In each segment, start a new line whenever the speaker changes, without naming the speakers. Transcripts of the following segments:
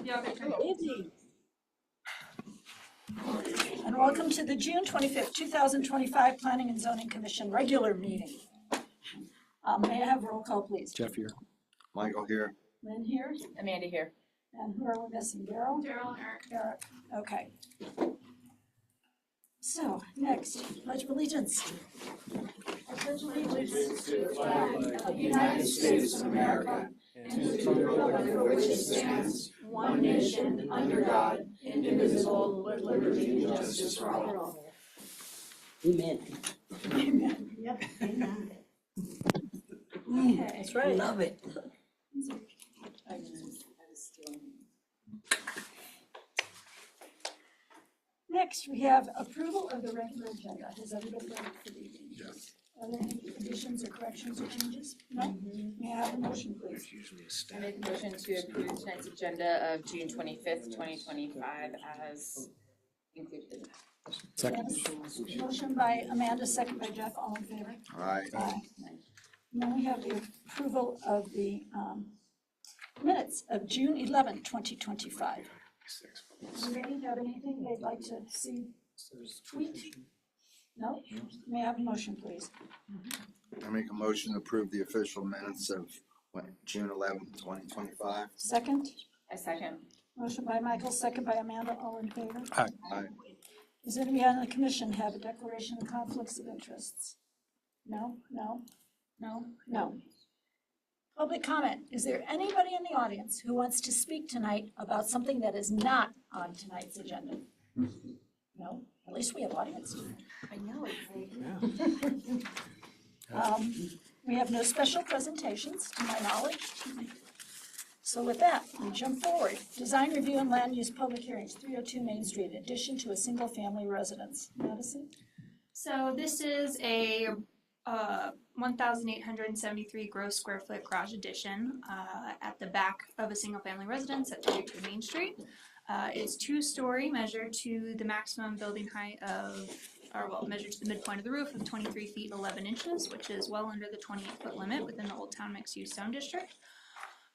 Evening. And welcome to the June 25th, 2025 Planning and Zoning Commission regular meeting. May I have roll call, please?
Jeff here.
Michael here.
Lynn here.
Amanda here.
And who are we missing? Daryl?
Daryl and Eric.
Eric. Okay. So, next, Pledge of Allegiance. I pledge allegiance to the flag of the United States of America and to the republic for which it stands, one nation, under God, indivisible, with liberty and justice for all.
Amen.
Amen. Yep. Amen. Okay.
That's right. Love it.
Next, we have approval of the regular agenda. Has everybody read it for the evening?
Yes.
Are there any additions or corrections or changes? No? May I have a motion, please?
There's usually a
I
stack.
make a motion to approve tonight's agenda of June 25th, 2025 as included.
Second.
Yes. Motion by Amanda, second by Jeff, all in favor?
Aye.
Aye. Then we have the approval of the minutes of June 11th, 2025. Does anybody have anything they'd like to see tweaked? No? May I have a motion, please?
I make a motion to approve the official minutes of June 11th, 2025.
Second?
I second.
Motion by Michael, second by Amanda, all in favor?
Aye.
Does anybody on the commission have a declaration of conflicts of interests? No? No? No? No. Public comment. Is there anybody in the audience who wants to speak tonight about something that is not on tonight's agenda? No? At least we have audience.
I know.
We have no special presentations, to my knowledge. So with that, we jump forward. Design review and land use public hearings, 302 Main Street, addition to a single-family residence. Madison?
So this is a 1,873 gross square foot garage addition at the back of a single family residence at 32 Main Street. It's 2-story, measured to the maximum building height of, measured to the midpoint of the roof of 23 feet 11 inches, which is well under the 28-foot limit within the Old Town Mixed Use Zone District.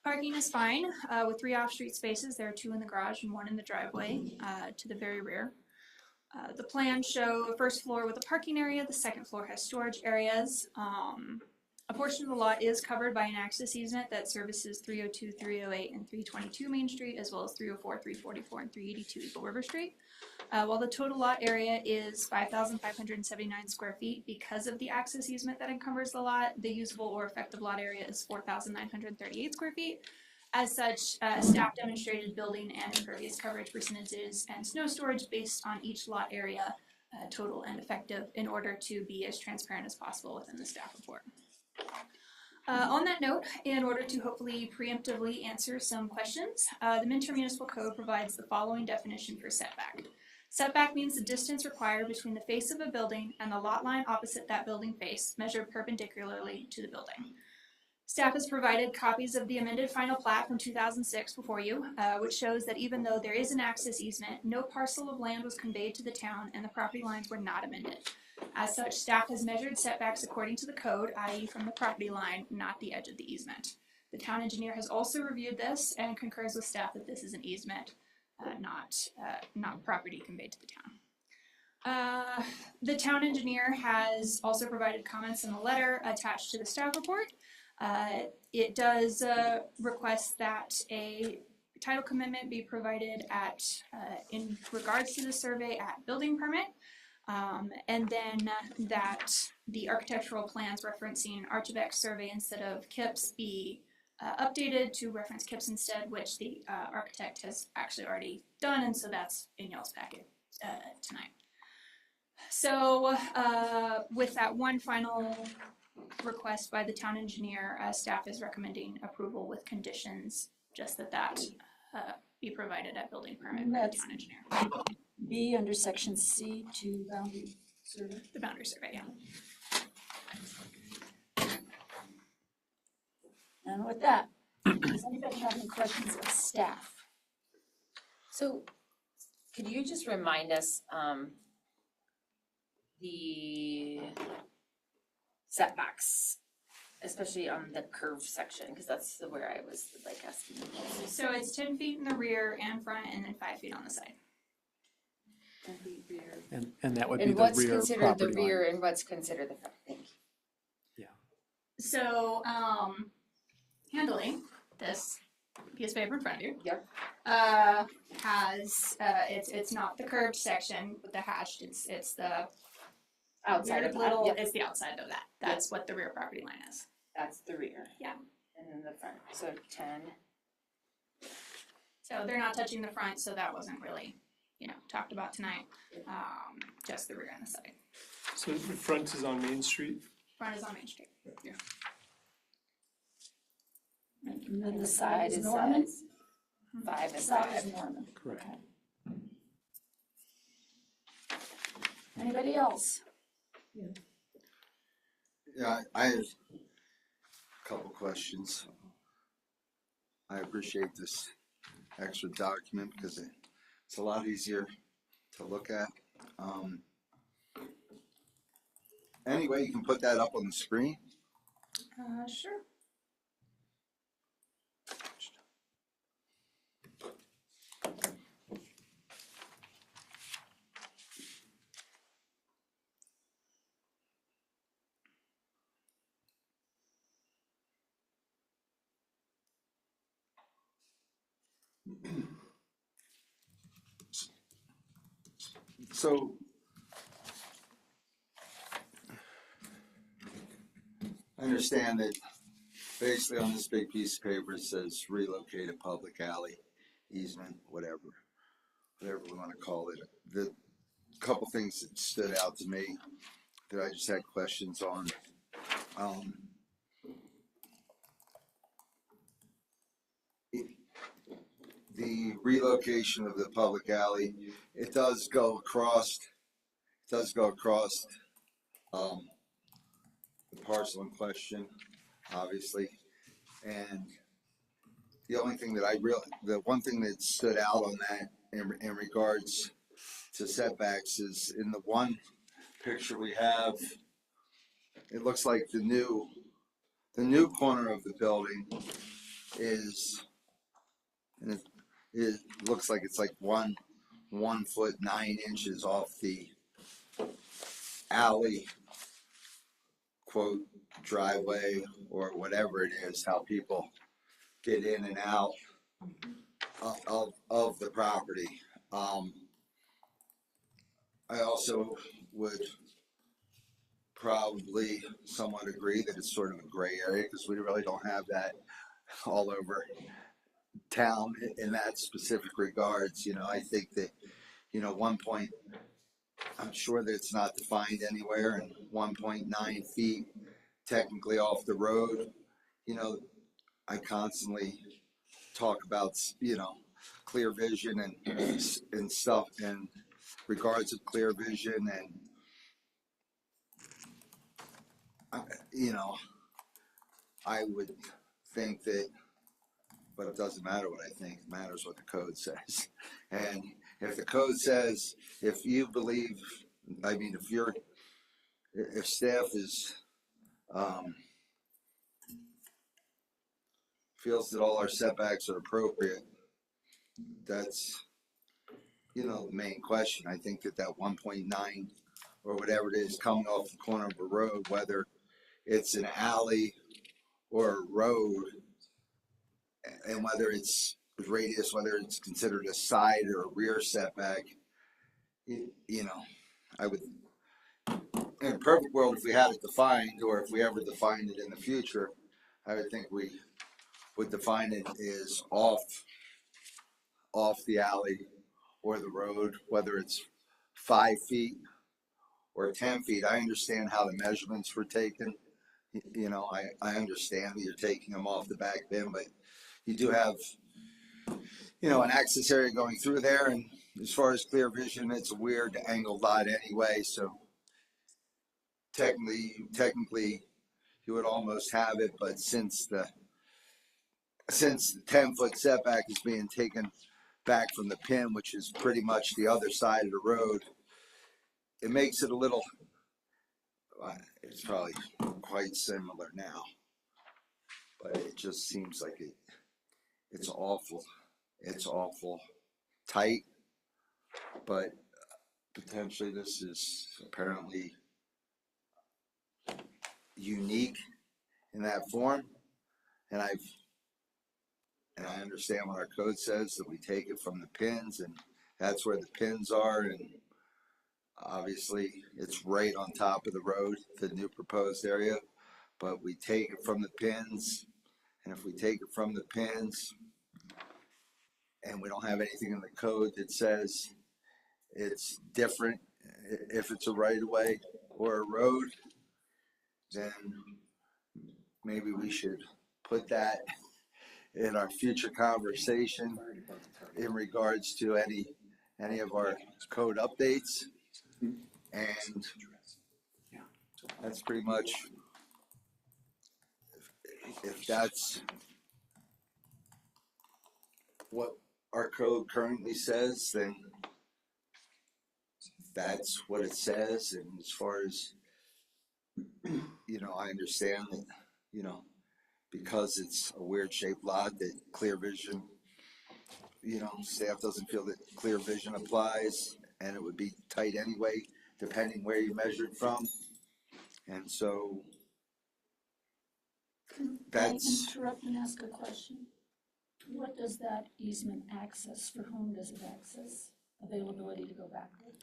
Parking is fine with 3 off-street spaces. There are 2 in the garage and 1 in the driveway to the very rear. The plans show a first floor with a parking area. The second floor has storage areas. A portion of the lot is covered by an access easement that services 302, 308, and 322 Main Street, as well as 304, 344, and 382 Eagle River Street. While the total lot area is 5,579 square feet, because of the access easement that encumbers the lot, the usable or effective lot area is 4,938 square feet. As such, staff demonstrated building and impervious coverage percentages and snow storage based on each lot area, total and effective, in order to be as transparent as possible within the staff report. On that note, in order to hopefully preemptively answer some questions, the Minter Municipal Code provides the following definition for setback. Setback means the distance required between the face of a building and the lot line opposite that building face, measured perpendicularly to the building. Staff has provided copies of the amended final plat from 2006 before you, which shows that even though there is an access easement, no parcel of land was conveyed to the town and the property lines were not amended. As such, staff has measured setbacks according to the code, i.e. from the property line, not the edge of the easement. The town engineer has also reviewed this and concurs with staff that this is an easement, not property conveyed to the town. The town engineer has also provided comments in the letter attached to the staff report. It does request that a title commitment be provided at, in regards to the survey at building permit, and then that the architectural plans referencing Archivec survey instead of KIPS be updated to reference KIPS instead, which the architect has actually already done, and so that's in y'all's packet tonight. So with that one final request by the town engineer, staff is recommending approval with conditions, just that be provided at building permit by the town engineer.
B under section C to boundary survey.
The boundary survey, yeah.
And with that, does anybody have any questions of staff?
So, could you just remind us the setbacks especially on the curve section, because that's where I was like asking.
So it's 10 feet in the rear and front, and then 5 feet on the side.
And that would be
And
the
what's
rear
considered the
property line.
rear and what's considered the front? Thank you.
So, handling this piece of paper in front of you.
Yep.
Has, it's not the curved section with the hashed, it's the
Outside
weird
of that,
little,
yep,
it's the outside of that. That's what the rear property line is.
that's the rear.
Yeah.
And then the front, so 10.
So they're not touching the front, so that wasn't really, talked about tonight. Just the rear and the side.
So the front is on Main Street?
Front is on Main Street.
And then
And
the side is
it
Norman?
says 5 and
Side
5.
is Norman.
Correct.
Okay. Anybody else?
Yeah, I have a couple questions. I appreciate this extra document because it's a lot easier to look at. Anyway, you can put that up on the screen.
Sure.
So I understand that basically on this big piece of paper it says relocate a public alley, easement, whatever we want to call it. The couple things that stood out to me that I just had questions on. The relocation of the public alley, it does go across the parcel in question, obviously. And the only thing that the one thing that stood out on that in regards to setbacks is in the one picture we have, it looks like the new corner of the building is, and it looks like it's like 1 foot 9 inches off the alley, quote, driveway or whatever it is, how people get in and out of the property. I also would probably somewhat agree that it's sort of a gray area because we really don't have that all over town in that specific regards. I think that, 1 point, I'm sure that it's not defined anywhere, and 1.9 feet technically off the road. I constantly talk about, clear vision and stuff in regards of clear vision, and I would think that, but it doesn't matter what I think, it matters what the code says. And if the code says, if you believe, if staff is, feels that all our setbacks are appropriate, that's, the main question. I think that 1.9 or whatever it is coming off the corner of a road, whether it's an alley or a road, and whether it's radius, whether it's considered a side or a rear setback, I would, in a perfect world, if we had it defined, or if we ever defined it in the future, I would think we would define it as off the alley or the road, whether it's 5 feet or 10 feet. I understand how the measurements were taken. I understand that you're taking them off the back bin, but you do have, an access area going through there. And as far as clear vision, it's a weird angled lot anyway. So technically you would almost have it, but since the 10-foot setback is being taken back from the pin, which is pretty much the other side of the road, it makes it a little, it's probably quite similar now, but it just seems like it's awful tight, but potentially this is apparently unique in that form, and I understand what our code says, that we take it from the pins, and that's where the pins are, and obviously it's right on top of the road, the new proposed area, but we take it from the pins, and if we take it from the pins and we don't have anything in the code that says it's different if it's a right of way or a road, then maybe we should put that in our future conversation in regards to any of our code updates. And that's pretty much, if that's what our code currently says, then that's what it says. And as far as, I understand that, because it's a weird shaped lot, that clear vision, staff doesn't feel that clear vision applies, and it would be tight anyway, depending where you measured from. And so
Can
that's,
I interrupt and ask a question? What does that easement access, for whom does it access? Availability to go backward?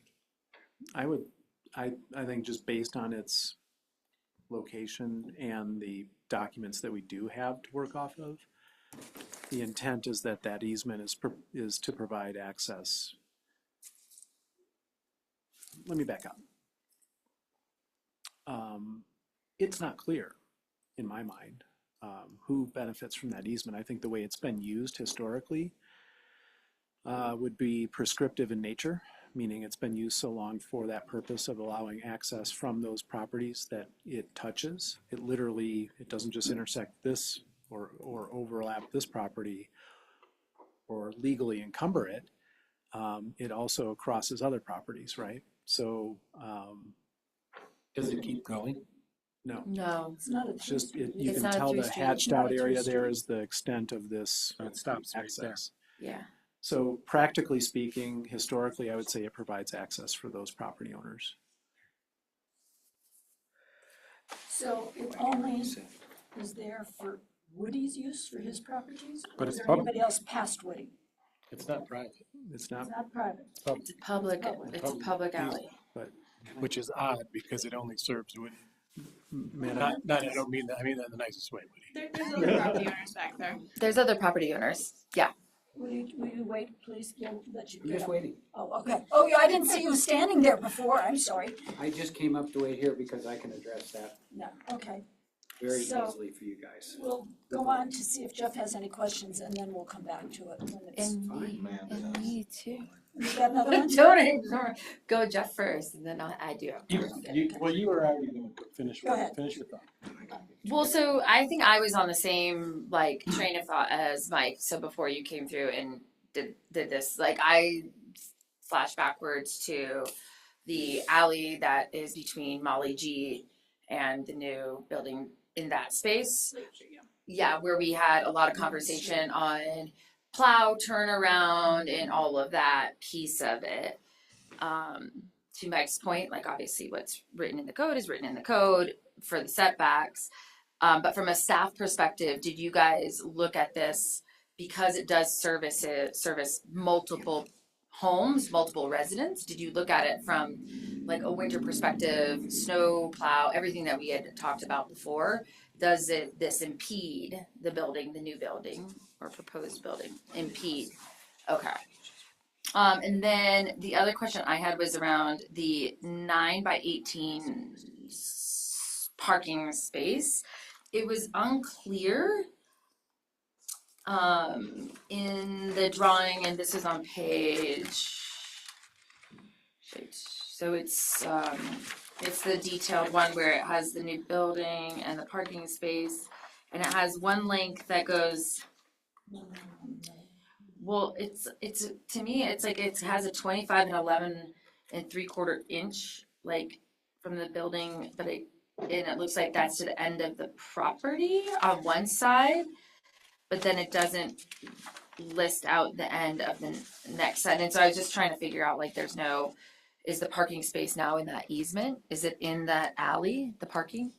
I think just based on its location and the documents that we do have to work off of, the intent is that that easement is to provide access. Let me back up. It's not clear in my mind who benefits from that easement. I think the way it's been used historically would be prescriptive in nature, meaning it's been used so long for that purpose of allowing access from those properties that it touches. It doesn't just intersect this or overlap this property or legally encumber it. It also crosses other properties, right? So
Does it keep going?
no,
No,
It's not a.
it's just, you
It's
can
not a
tell the
three-street.
hatched
Not
out
a
area there
three-street.
is the extent of this
So it stops right there.
access.
yeah.
So practically speaking, historically, I would say it provides access for those property owners.
So it only is there for Woody's use for his properties? Or
But
is
it's
there
public.
anybody else past Woody?
It's not private,
It's not,
It's not private.
It's public,
Public.
it's a public alley.
which is odd because it only serves Woody.
man,
I don't mean that, I mean that in the nicest way, Woody.
There's other property owners back there.
There's other property owners, yeah.
Will you wait, please? We'll let you
I'm
get
just
up.
waiting.
Oh, okay. Oh, yeah, I didn't see you standing there before. I'm sorry.
I just came up to wait here because I can address that
No, okay.
very
So-
easily for you guys.
We'll go on to see if Jeff has any questions, and then we'll come back to it when it's.
And me too.
You got another one?
Don't go Jeff first, and then I do.
Well, you were already going to finish
Go ahead.
your thought.
Well, so I think I was on the same train of thought as Mike. So before you came through and did this, I flash backwards to the alley that is between Molly G and the new building in that space. Yeah, where we had a lot of conversation on plow turnaround and all of that piece of it. To Mike's point, obviously what's written in the code is written in the code for the setbacks. But from a staff perspective, did you guys look at this because it does service multiple homes, multiple residents? Did you look at it from a winter perspective, snow plow, everything that we had talked about before? Does this impede the building, the new building or proposed building? Impede? Okay. And then the other question I had was around the 9x18 parking space. It was unclear in the drawing, and this is on page. So it's the detailed one where it has the new building and the parking space, and it has one length that goes. Well, it's to me, it's it has a 25 and 11 and 3/4 inch from the building, but and it looks like that's to the end of the property on one side, but then it doesn't list out the end of the next side. And so I was just trying to figure out, like, is the parking space now in that easement? Is it in that alley, the parking?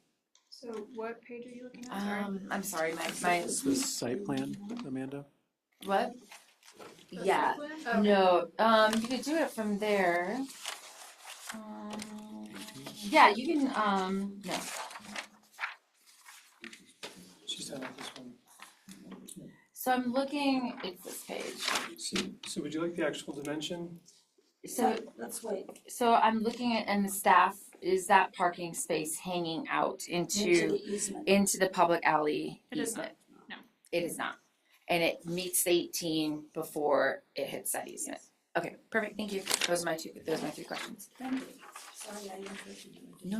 So what page are you looking at? Sorry.
I'm sorry, my,
It's the site plan, Amanda?
what?
The
Yeah,
site plan?
no, you could do it from there. Yeah, you can, no.
She sent out this one.
So I'm looking, it's this page.
So would you like the actual dimension?
So,
Let's wait.
so I'm looking at, and the staff, is that parking space hanging out
Into
into
the easement.
the public alley
It is
easement?
No.
It is not. And it meets the 18 before it hits that easement. Okay, perfect, thank you. Those are my three questions.
Thank you. Sorry, I interrupted you.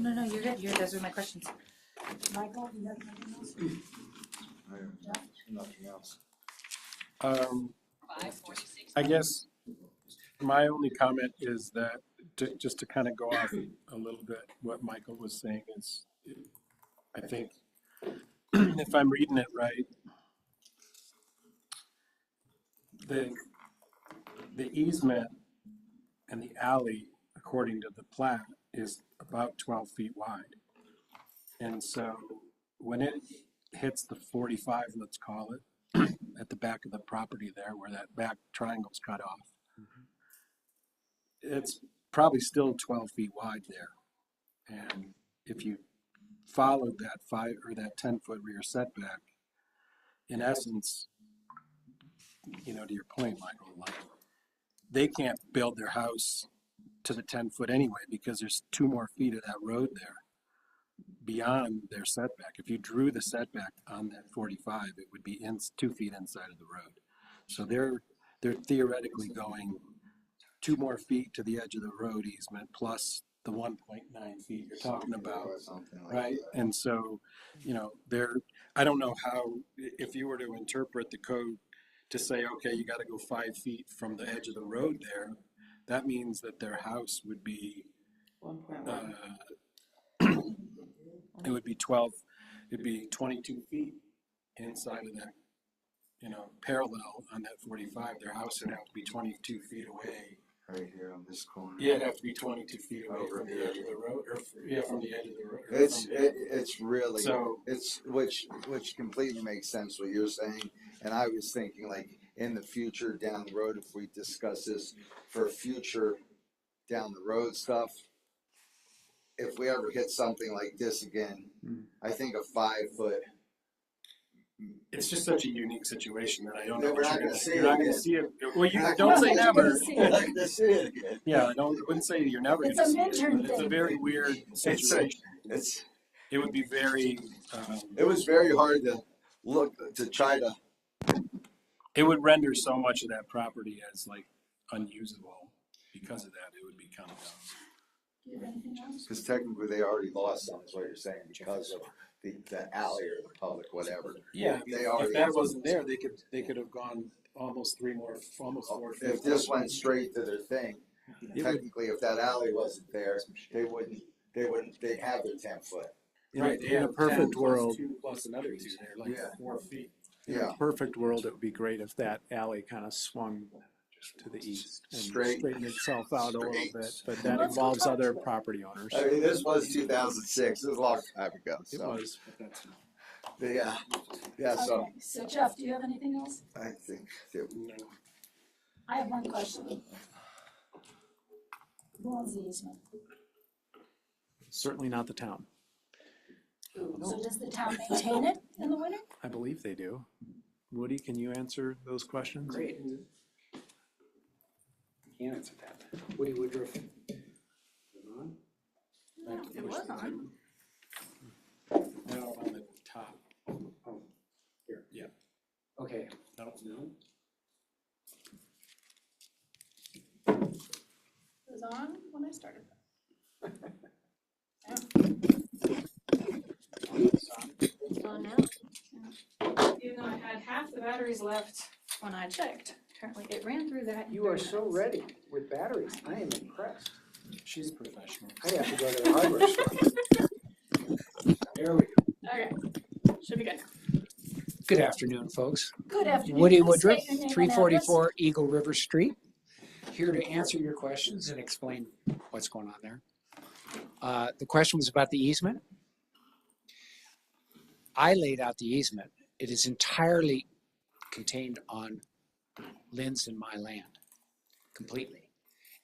No, you're good. Those are my questions.
Michael, you have anything else?
Nothing else.
I guess my only comment is that, just to kind of go off a little bit, what Michael was saying is, I think, if I'm reading it right, the easement and the alley, according to the plat, is about 12 feet wide. And so when it hits the 45, let's call it, at the back of the property there where that back triangle's cut off, it's probably still 12 feet wide there. And if you followed that 10-foot rear setback, in essence, to your point, Michael, like, they can't build their house to the 10-foot anyway, because there's 2 more feet of that road there beyond their setback. If you drew the setback on that 45, it would be 2 feet inside of the road. So they're theoretically going 2 more feet to the edge of the road easement plus the 1.9 feet you're talking about, right? And so, I don't know how, if you were to interpret the code to say, okay, you got to go 5 feet from the edge of the road there, that means that their house would be
1.1.
it would be 22 feet inside of that, parallel on that 45. Their house would have to be 22 feet away.
Right here on this corner.
Yeah, it'd have to be 22 feet away from the edge of the road, from the edge of the road.
It's really,
So-
which completely makes sense what you're saying. And I was thinking, like, in the future, down the road, if we discuss this for future down the road stuff, if we ever hit something like this again, I think a 5-foot.
It's just such a unique situation that I don't know.
We're not gonna see
You're
it
not gonna
again.
see it. Well, you
Not
don't
gonna
say
see it.
never.
We're not gonna see it again.
Yeah, I wouldn't say you're never
It's
gonna
a
see it.
midterm
It's a
thing.
very weird situation.
It's,
It would be very,
it was very hard to try to,
it would render so much of that property as like unusable because of that. It would be kind of,
Do you have anything else?
because technically they already lost some, is what you're saying, because of the alley or the public, whatever.
yeah,
They already.
if that wasn't there, they could have gone almost 4 feet.
If this went straight to their thing,
It would-
technically, if that alley wasn't there, they'd have their 10-foot.
Right,
In a perfect world,
2 plus another 2, they're like
Yeah.
4 feet.
in a perfect world, it would be great if that alley kind of swung to the east and
Straight.
straightened itself out a little
Straight.
bit, but that
Let's go
involves
talk
other
to it.
property owners.
I mean, this was 2006, this was a long time ago,
It
so,
was.
yeah, so
Okay, so Jeff, do you have anything else?
I think that
I have one question. Who owns the easement?
Certainly not the town.
So does the town maintain it in the winter?
I believe they do. Woody, can you answer those questions?
Great. Can't answer that. Woody Woodruff.
It was on.
No, on the top.
Oh, here.
Yeah.
Okay.
No.
No?
It was on when I started.
It's on now.
Even though I had half the batteries left when I checked. Apparently it ran through that. in
You are
30
so
minutes.
ready with batteries. I am impressed.
She's professional.
I have to go to the hardware store. There we go.
Okay, should be good.
Good afternoon, folks.
Good afternoon.
Woody
Please
Woodruff,
state your name and
344 Eagle River Street, here to answer your questions and explain what's going on there. The question was about the easement. I laid out the easement. It is entirely contained on Lynn's and my land, completely.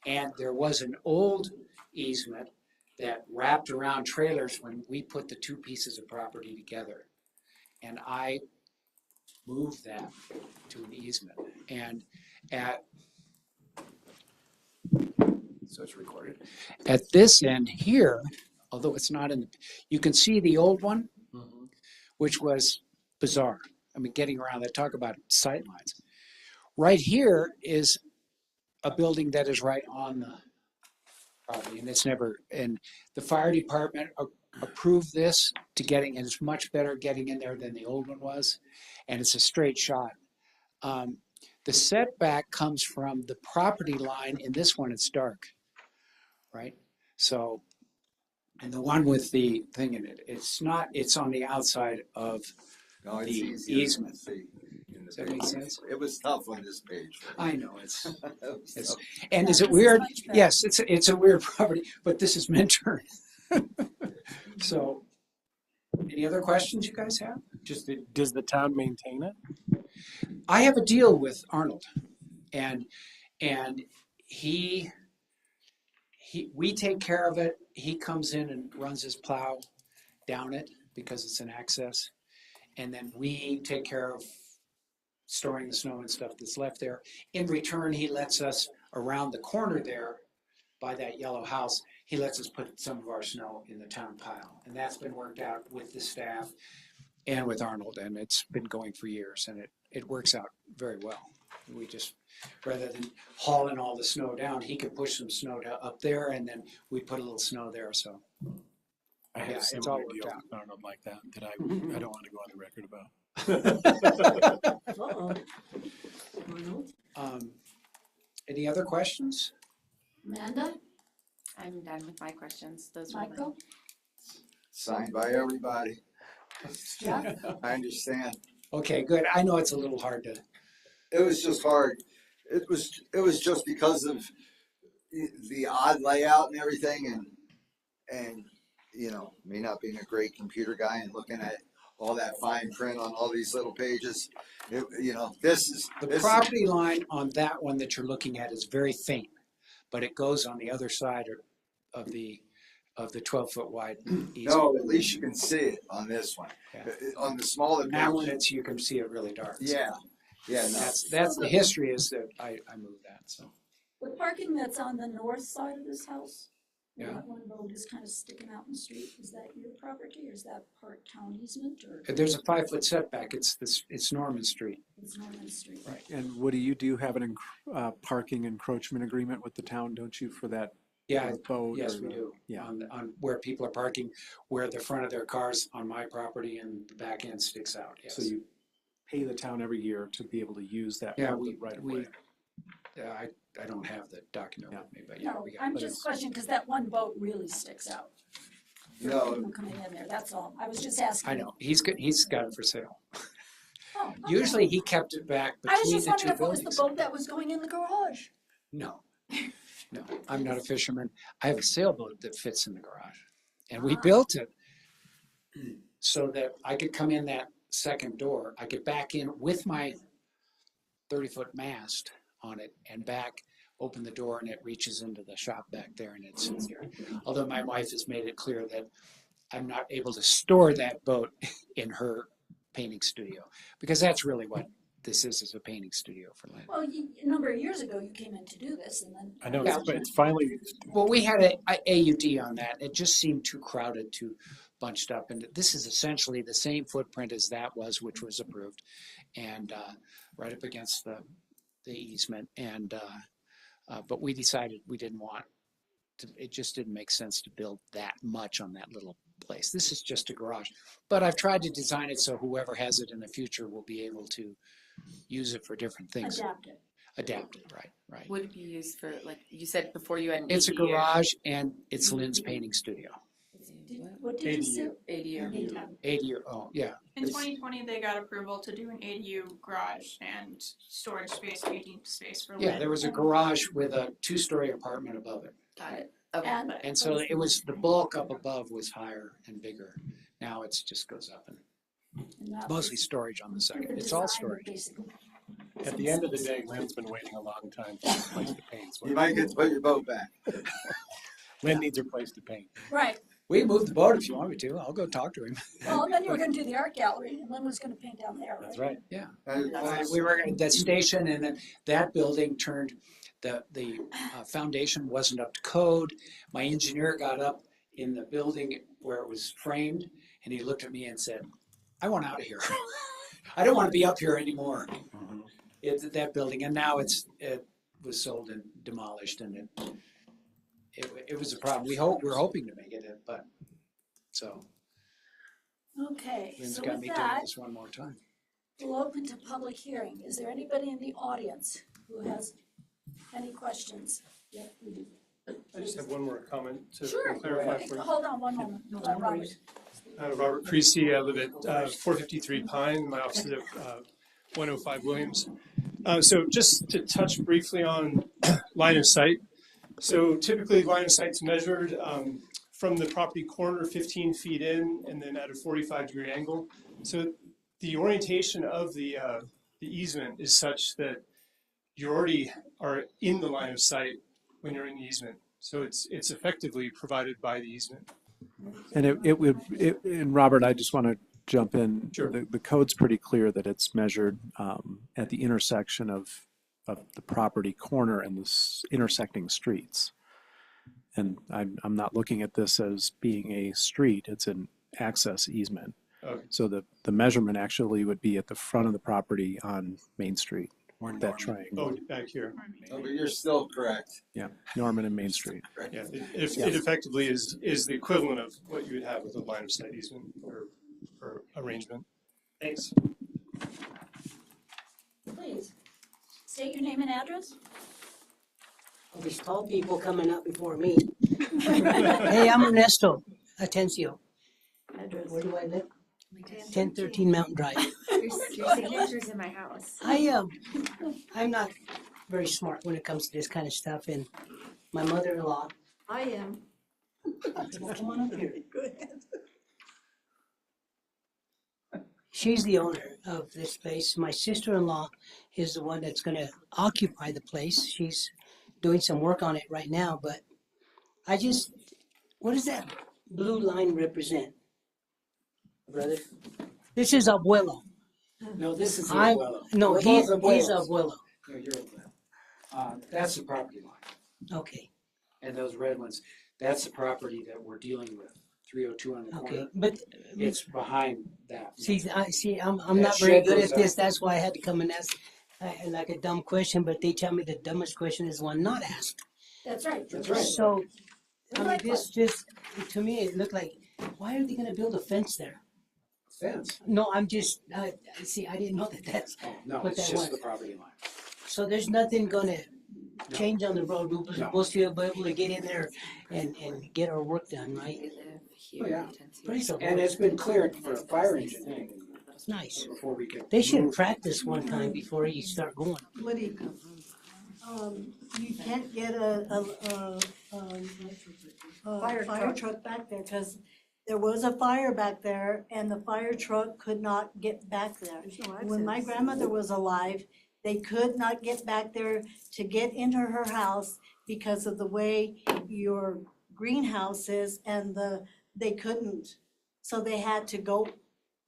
And there was an old easement that wrapped around trailers when we put the two pieces of property together. And I moved that to an easement. And so it's recorded. At this end here, although it's not in the, you can see the old one, which was bizarre. I mean, getting around that, talk about sight lines. Right here is a building that is right on the property, and it's never, and the fire department approved this to getting, and it's much better getting in there than the old one was, and it's a straight shot. The setback comes from the property line. In this one, it's dark, right? So, and the one with the thing in it, it's not, it's on the outside of
No, it's
the
easier to
easement.
see in the
Does that make
page.
sense?
It was tough on this page.
I know, it's,
It was
it's,
tough.
and
Yeah,
is it
this is
weird?
much better.
Yes, it's a weird property, but this is Minturn. So, any other questions you guys have?
Just, does the town maintain it?
I have a deal with Arnold, and we take care of it. He comes in and runs his plow down it because it's an access, and then we take care of storing the snow and stuff that's left there. In return, he lets us around the corner there by that yellow house, he lets us put some of our snow in the town pile, and that's been worked out with the staff and with Arnold, and it's been going for years, and it works out very well. We just, rather than hauling all the snow down, he could push some snow up there, and then we put a little snow there, so.
I
Yeah,
have
it's
similar
all worked
deals
out.
with Arnold like that, I don't want to go on the record about.
Uh-oh. Arnold?
Any other questions?
Amanda?
I'm done with my questions. Those were mine.
Michael?
Signed by everybody.
Jeff?
I understand.
Okay, good. I know it's a little hard to,
It was just hard. It was just because of the odd layout and everything, and you know, me not being a great computer guy and looking at all that fine print on all these little pages. You know,
the property line on that one that you're looking at is very faint, but it goes on the other side of the 12-foot wide easement.
No, at least you can see it on this one.
Yeah.
On the smaller
That
page.
one, you can see it really dark.
Yeah, yeah, no.
That's the history is that I moved that, so.
The parking that's on the north side of this house, where
Yeah.
that one road is kind of sticking out in the street, is that your property or is that part town easement or
There's a 5-foot setback. It's Norman Street.
it's Norman Street?
Right.
And Woody, you do have an parking encroachment agreement with the town, don't you, for that
Yeah,
boat?
yes,
or
we
the-
do.
Yeah.
On where people are parking, where the front of their cars on my property and the back end sticks out, yes.
So you pay the town every year to be able to use that
Yeah,
public right of way.
I don't have the document with me, but yeah,
No,
we got
I'm
it.
just questioning because that one boat really sticks out. For
No.
people coming in there, that's all. I was just asking.
I know, he's got it for sale.
Oh, okay.
Usually he kept it back
I was
between
just
the
wondering
two
if it was
buildings.
the boat that was going in the garage.
No, I'm not a fisherman. I have a sailboat that fits in the garage. And we built it so that I could come in that second door. I could back in with my 30-foot mast on it and back, open the door, and it reaches into the shop back there and it sits there. Although my wife has made it clear that I'm not able to store that boat in her painting studio, because that's really what this is a painting studio for Lynn.
Well, a number of years ago, you came in to do this and then.
I know,
Yeah.
but it's finally,
Well, we had a AUD on that. It just seemed too crowded, too bunched up. And this is essentially the same footprint as that was, which was approved. And right up against the easement. And but we decided we didn't want to, it just didn't make sense to build that much on that little place. This is just a garage. But I've tried to design it so whoever has it in the future will be able to use it for different things.
Adapt it.
Adapt it, right.
Would it be used for, like you said before you had an
It's a
ADU?
garage and it's Lynn's painting studio.
It's a-
What did you say?
ADU.
80 or, oh, yeah.
In 2020, they got approval to do an ADU garage and storage space, meeting space for
Yeah,
lit.
there was a garage with a 2-story apartment above it.
Got it. Okay.
And so it was, the bulk up above was higher and bigger. Now it's just goes up and mostly storage on the second. It's all storage.
At the end of the day, Lynn's been waiting a long time for a place to paint. So
You might get to put your boat back.
Lynn needs her place to paint.
Right,
We can move the boat if you want me to. I'll go talk to him.
well, then you were gonna do the art gallery, and Lynn was gonna paint down there, right?
That's right.
Yeah.
And
We were at that station and then that building turned, the foundation wasn't up to code. My engineer got up in the building where it was framed and he looked at me and said, I want out of here. I don't want to be up here anymore. It's that building, and now it was sold and demolished, and it was a problem. We're hoping to make it, but so
Okay,
Lynn's
so
got
with
me doing
that,
this one more time.
we'll open to public hearing. Is there anybody in the audience who has any questions? Yeah, we do.
I just have one more comment to
Sure.
clarify for you.
Hold on one moment. Robert.
Robert Creasy, I live at 453 Pine. My office is at 105 Williams. So just to touch briefly on line of sight. So typically line of sight's measured from the property corner 15 feet in and then at a 45-degree angle. So the orientation of the easement is such that you already are in the line of sight when you're in the easement. So it's effectively provided by the easement.
And and Robert, I just want to jump in.
Sure.
The code's pretty clear that it's measured at the intersection of the property corner and the intersecting streets. And I'm not looking at this as being a street, it's an access easement.
Okay.
So the measurement actually would be at the front of the property on Main Street,
Or
that
Norman.
triangle.
Oh, back here.
No, but you're still correct.
Yeah, Norman and Main Street.
Yeah, it effectively is the equivalent of what you would have with a line of sight easement or arrangement. Thanks.
Please, state your name and address.
There's tall people coming up before me. Hey, I'm Ernesto Atencio. Where do I live? 1013 Mountain Drive.
Your signature's in my house.
I'm not very smart when it comes to this kind of stuff, and my mother-in-law. I am. Come on up here. Go ahead. She's the owner of this place. My sister-in-law is the one that's gonna occupy the place. She's doing some work on it right now, but what does that blue line represent? Brother? This is Abuelo.
No, this is the
I,
Abuelo.
no,
We're
he's
both Abuelos.
Abuelo.
No, you're Abuelo. That's the property line.
Okay,
And those red ones, that's the property that we're dealing with, 302 on the
okay,
corner.
but
It's behind that.
I'm
That
not very
shed
good
goes
at this.
up.
That's why I had to come and ask like a dumb question, but they tell me the dumbest question is one not asked.
That's right.
That's right.
So, I mean, this just, to me, it looked like, why are they gonna build a fence there?
Fence.
No, I'm just, see, I didn't know that's,
Oh, no,
What
it's
that
just
was.
the property line.
so there's nothing gonna change on the road. We're
No.
supposed to be able to get in there and get our work done, right?
We live here.
Oh, yeah.
Praise the
And
Lord.
it's been cleared for a fire engine
Nice.
before we could.
They should
move.
practice one time before you start going.
Woody, you can't get a fire truck back there, because there was a fire back there and the fire truck could not get back there. When my grandmother was alive, they could not get back there to get into her house because of the way your greenhouse is and they couldn't. So they had to go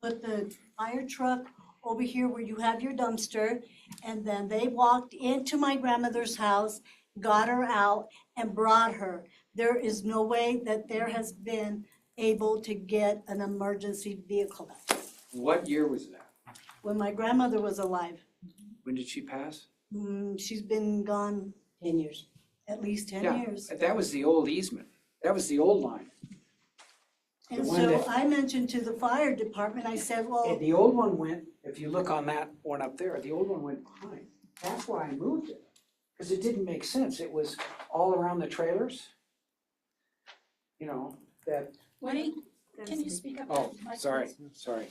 put the fire truck over here where you have your dumpster, and then they walked into my grandmother's house, got her out, and brought her. There is no way that there has been able to get an emergency vehicle back.
What year was that?
When my grandmother was alive,
When did she pass?
she's been gone
10 years.
at least 10
Yeah,
years.
that was the old easement. That was the old line.
And
the one
so
that-
I mentioned to the fire department, I said, well,
And the old one went, if you look on that one up there, the old one went behind. That's why I moved it. Because it didn't make sense. It was all around the trailers. You know, that
Woody, can you speak up?
Oh,
to the mic,
sorry,
please?
sorry.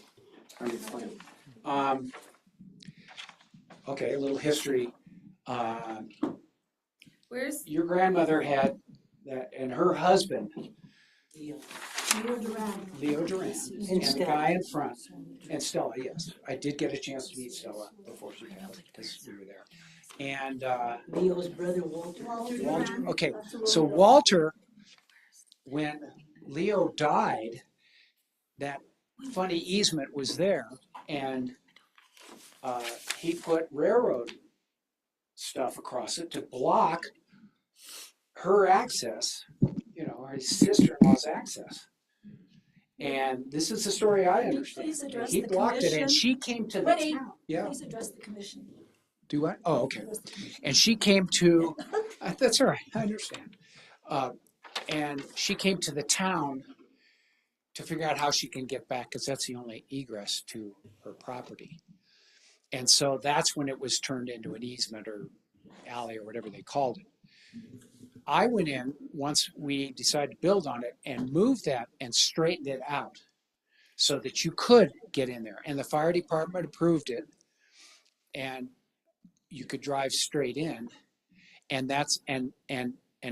Trying to explain. Okay, a little history.
Where's
Your grandmother had that, and her husband,
Leo Duran.
Leo Duran, and the
Stella.
guy in front, and Stella, yes. I did get a chance to meet Stella before she passed, because we were there. And
Leo's brother Walter.
Walter, okay, so Walter, when Leo died, that funny easement was there, and he put railroad stuff across it to block her access, you know, his sister-in-law's access. And this is the story I
Can you
understand.
please address
He
the
blocked it, and
commission?
she came to the
Woody,
town. Yeah.
please address the commission.
Do what? Oh, okay.
Address the commission.
And she came to, that's all right, I understand. And she came to the town to figure out how she can get back, because that's the only egress to her property. And so that's when it was turned into an easement or alley or whatever they called it. I went in once we decided to build on it and moved that and straightened it out so that you could get in there. And the fire department approved it, and you could drive straight in. And that's and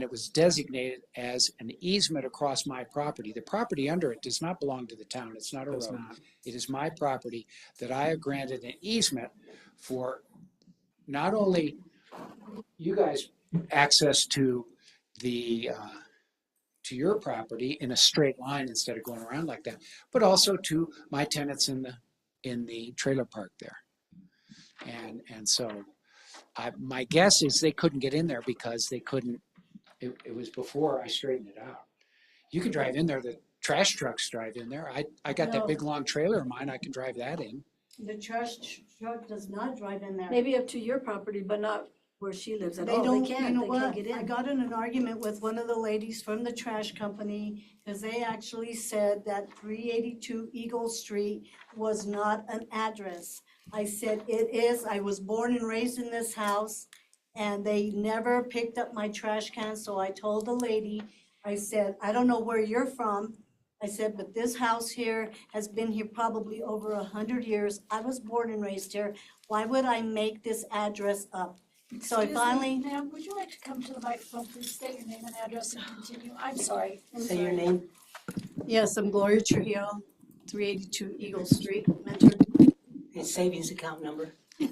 it was designated as an easement across my property. The property under it does not belong to the town. It's not a
Does
road.
not.
It is my property that I have granted an easement for not only you guys access to the to your property in a straight line instead of going around like that, but also to my tenants in the trailer park there. And so my guess is they couldn't get in there because they couldn't. It was before I straightened it out. You can drive in there. The trash trucks drive in there. I got that
No.
big long trailer of mine. I can drive that in.
The trash truck does not drive in there.
Maybe up to your property, but not where she lives at
They
all.
don't,
They
you
can't,
know
they can't
what?
get
I
in.
got in an argument with one of the ladies from the trash company because they actually said that 382 Eagle Street was not an address. I said, it is. I was born and raised in this house and they never picked up my trash can. So I told the lady, I said, I don't know where you're from. I said, but this house here has been here probably over 100 years. I was born and raised here. Why would I make this address up? So I
Excuse me,
finally,
ma'am, would you like to come to the microphone, please state your name and address and continue? I'm sorry.
Say your name.
Yes, I'm Gloria Trujillo, 382 Eagle Street, Mentor.
And savings account number.
Your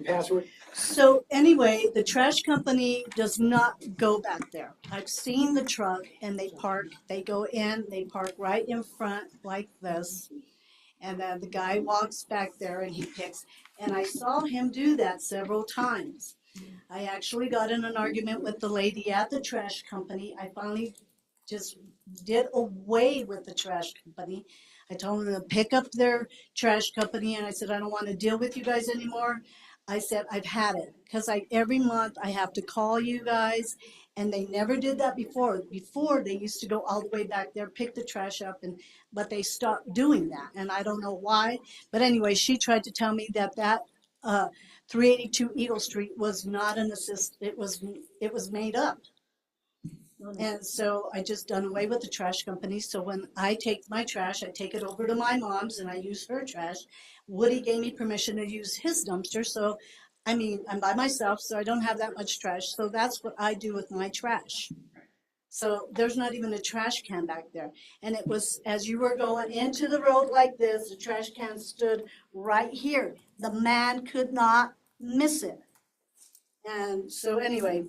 password?
so anyway, the trash company does not go back there. I've seen the truck and they park, they go in, they park right in front like this. And then the guy walks back there and he picks, and I saw him do that several times. I actually got in an argument with the lady at the trash company. I finally just did away with the trash company. I told them to pick up their trash company and I said, I don't want to deal with you guys anymore. I said, I've had it, because every month I have to call you guys, and they never did that before. Before, they used to go all the way back there, pick the trash up, but they stopped doing that, and I don't know why. But anyway, she tried to tell me that 382 Eagle Street was not an assist, it was made up. And so I just done away with the trash company. So when I take my trash, I take it over to my mom's and I use her trash. Woody gave me permission to use his dumpster. So, I mean, I'm by myself, so I don't have that much trash. So that's what I do with my trash. So there's not even a trash can back there. And it was, as you were going into the road like this, the trash can stood right here. The man could not miss it. And so anyway,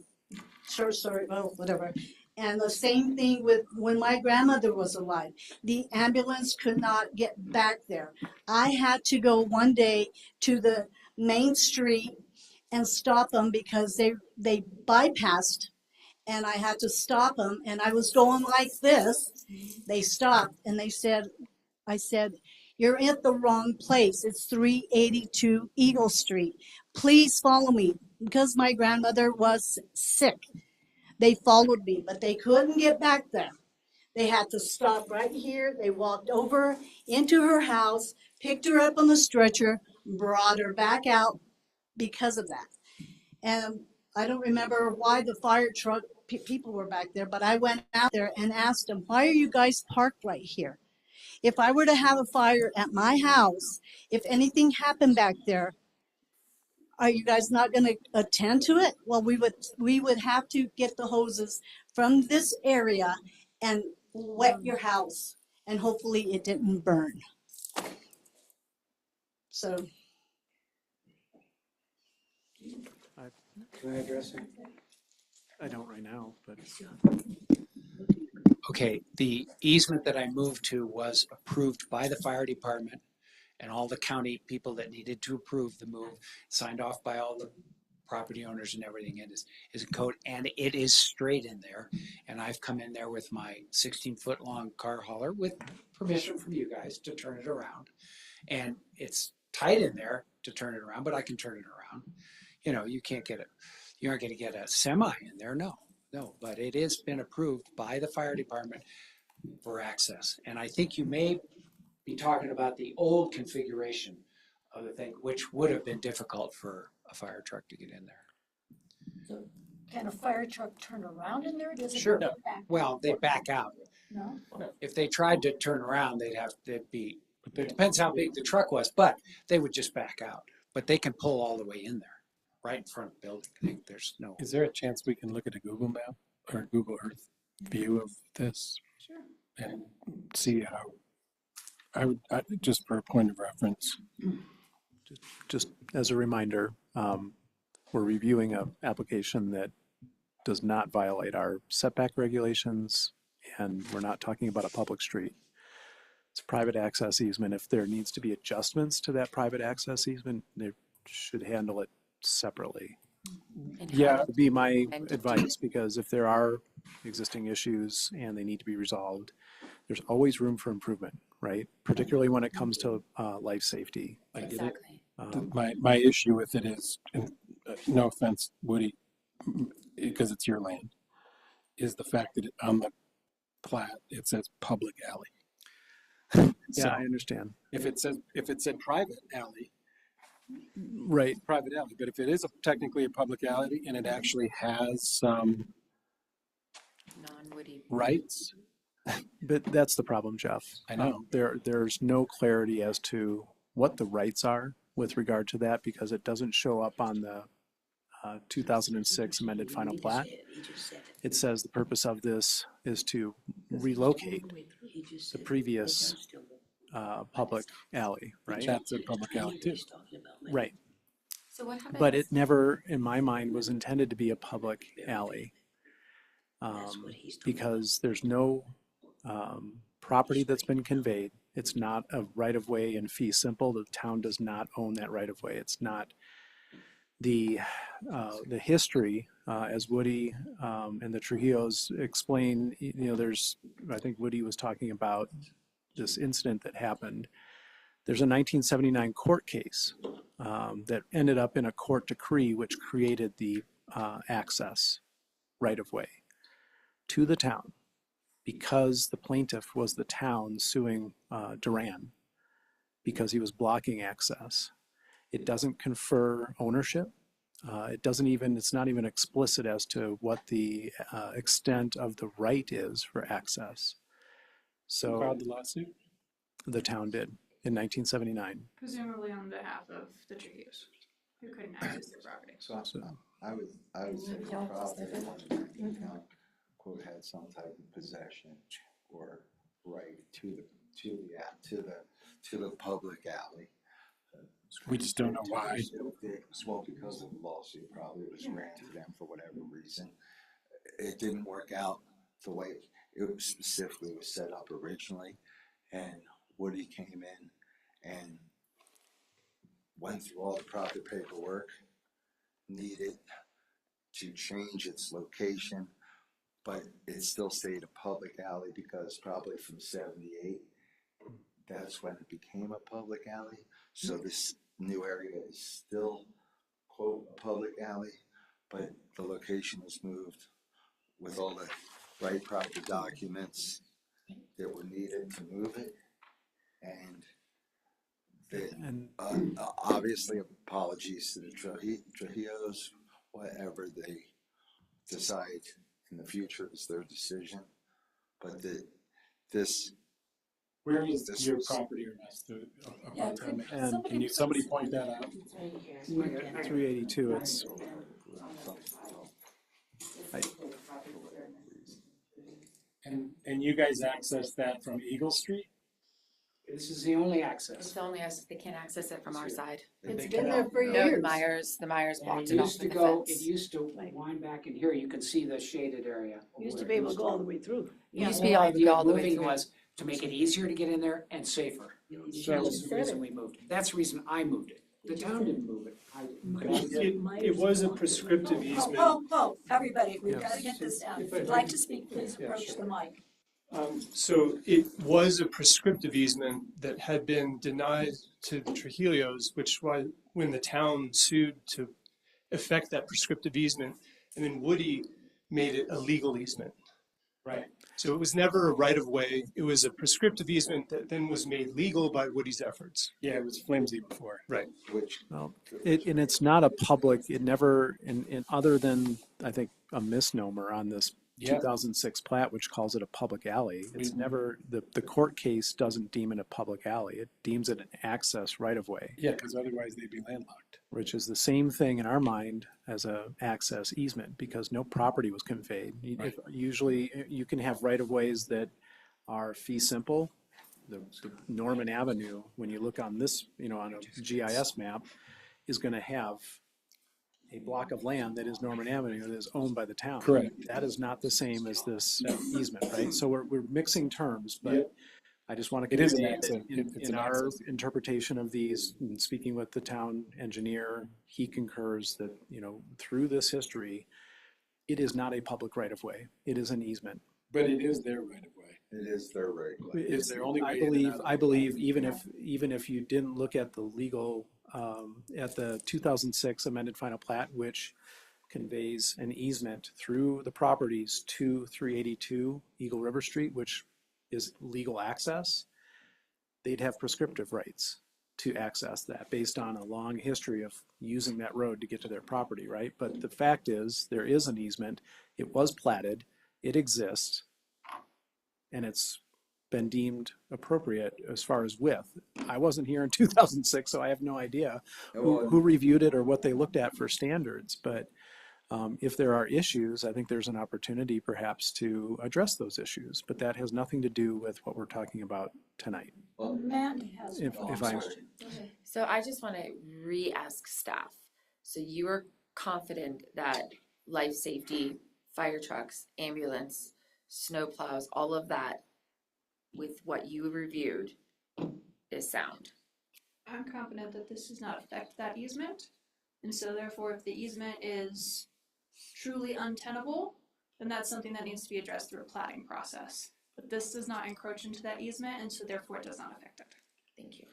short story, well, whatever. And the same thing with when my grandmother was alive. The ambulance could not get back there. I had to go one day to the main street and stop them because they bypassed, and I had to stop them, and I was going like this. They stopped and they said, I said, you're at the wrong place. It's 382 Eagle Street. Please follow me, because my grandmother was sick. They followed me, but they couldn't get back there. They had to stop right here. They walked over into her house, picked her up on the stretcher, brought her back out because of that. And I don't remember why the fire truck, people were back there, but I went out there and asked them, why are you guys parked right here? If I were to have a fire at my house, if anything happened back there, are you guys not gonna attend to it? Well, we would have to get the hoses from this area and wet your house, and hopefully it didn't burn. So,
Can I address it?
I don't right now, but
Okay, the easement that I moved to was approved by the fire department and all the county people that needed to approve the move, signed off by all the property owners and everything is in code, and it is straight in there. And I've come in there with my 16-foot long car hauler with permission from you guys to turn it around. And it's tight in there to turn it around, but I can turn it around. You know, you aren't gonna get a semi in there, no, but it has been approved by the fire department for access. And I think you may be talking about the old configuration of the thing, which would have been difficult for a fire truck to get in there.
Can a fire truck turn around in there? Does it
Sure.
go back?
Well, they back out.
No?
If they tried to turn around, they'd be, it depends how big the truck was, but they would just back out. But they can pull all the way in there, right in front of the building. There's no.
Is there a chance we can look at a Google map or Google Earth view of this?
Sure.
And see how, just for a point of reference.
just as a reminder, we're reviewing an application that does not violate our setback regulations, and we're not talking about a public street. It's a private access easement. If there needs to be adjustments to that private access easement, they should handle it separately.
Yeah.
Would be my advice, because if there are existing issues and they need to be resolved, there's always room for improvement, right? Particularly when it comes to life safety. I get it.
Exactly.
My issue with it is, and, no offense, Woody, because it's your land, is the fact that on the plat, it says public alley.
Yeah,
So
I understand.
if it said private alley,
Right.
private alley, but if it is technically a public alley and it actually has some
Non-woody.
rights,
But that's the problem, Jeff.
I know.
There's no clarity as to what the rights are with regard to that, because it doesn't show up on the 2006 amended final plat. It says the purpose of this is to relocate the previous public alley, right?
That's a public alley too.
Right.
So what happens?
But it never, in my mind, was intended to be a public alley. Because there's no property that's been conveyed. It's not a right-of-way in fee simple. The town does not own that right-of-way. It's not the history, as Woody and the Trujillos explain. You know, I think Woody was talking about this incident that happened. There's a 1979 court case that ended up in a court decree which created the access right-of-way to the town, because the plaintiff was the town suing Duran because he was blocking access. It doesn't confer ownership. It's not even explicit as to what the extent of the right is for access. So
Filed the lawsuit?
the town did in 1979.
Presumably on behalf of the Trujillos, who couldn't access their property.
So I would say the property owner, quote, had some type of possession or right to the public alley.
We just don't know why.
Well, because of the lawsuit, probably it was granted to them for whatever reason. It didn't work out the way it was specifically was set up originally, and Woody came in and went through all the proper paperwork needed to change its location, but it still stayed a public alley because probably from 78, that's when it became a public alley. So this new area is still, quote, a public alley, but the location was moved with all the right proper documents that were needed to move it. And obviously apologies to the Trujillos. whatever they decide in the future is their decision. But this,
Where is
This
your
was-
property or not?
Yeah, could
And
Can you, somebody point that out?
382, it's,
And you guys access that from Eagle Street?
This is the only access.
It's only us, they can't access it from our side.
It's
They
been
cannot-
there for
No,
years.
the Myers
And
blocked
it
it off
used to
with the
go, it
fence.
used to wind back in here. You can see the shaded area.
Used to be able to go all the way through.
It used to be
The
all,
idea
all
of
the way
moving
through.
was to make it easier to get in there and safer. That was the reason we moved it. That's the reason I moved it. The town didn't move it. I did.
It was a prescriptive
Oh,
easement.
oh, everybody, we've
Yeah.
got to get this down. If you'd like to speak, please approach the mic.
So it was a prescriptive easement that had been denied to the Trujillos, which was when the town sued to effect that prescriptive easement, and then Woody made it a legal easement.
Right.
So it was never a right of way. It was a prescriptive easement that then was made legal by Woody's efforts.
Yeah, it was flimsy before.
Right.
which,
well, and it's not a public, it never, in other than, I think, a misnomer on this
Yeah.
2006 plat, which calls it a public alley. It's never, the court case doesn't deem it a public alley. It deems it an access right of way,
Yeah, because otherwise they'd be landlocked.
which is the same thing in our mind as a access easement because no property was conveyed. Usually you can have right of ways that are fee simple. The Norman Avenue, when you look on this, on a GIS map, is going to have a block of land that is Norman Avenue that is owned by the town.
Correct.
That is not the same as this easement, right? So we're mixing terms,
Yeah.
but I just want to
It is an
convey
access.
that
It's
in
an
our
access.
interpretation of these, and speaking with the town engineer, he concurs that, through this history, it is not a public right of way. It is an easement.
But it is their right of way.
it is their right.
Is there only
I
way in and
believe,
out of
I believe even if you didn't look at the legal, at the 2006 amended final plat, which conveys an easement through the properties to 382 Eagle River Street, which is legal access, they'd have prescriptive rights to access that based on a long history of using that road to get to their property, right? But the fact is, there is an easement. It was platted, it exists, and it's been deemed appropriate as far as width. I wasn't here in 2006, so I have no idea who reviewed it or what they looked at for standards. But if there are issues, I think there's an opportunity perhaps to address those issues. But that has nothing to do with what we're talking about tonight.
Matt has.
If
one
I-
question.
So I just want to re-ask staff. So you are confident that life safety, fire trucks, ambulance, snow plows, all of that with what you reviewed is sound?
I'm confident that this does not affect that easement. And so therefore, if the easement is truly untenable, then that's something that needs to be addressed through a platting process. But this does not encroach into that easement, and so therefore it does not affect it.
Thank you.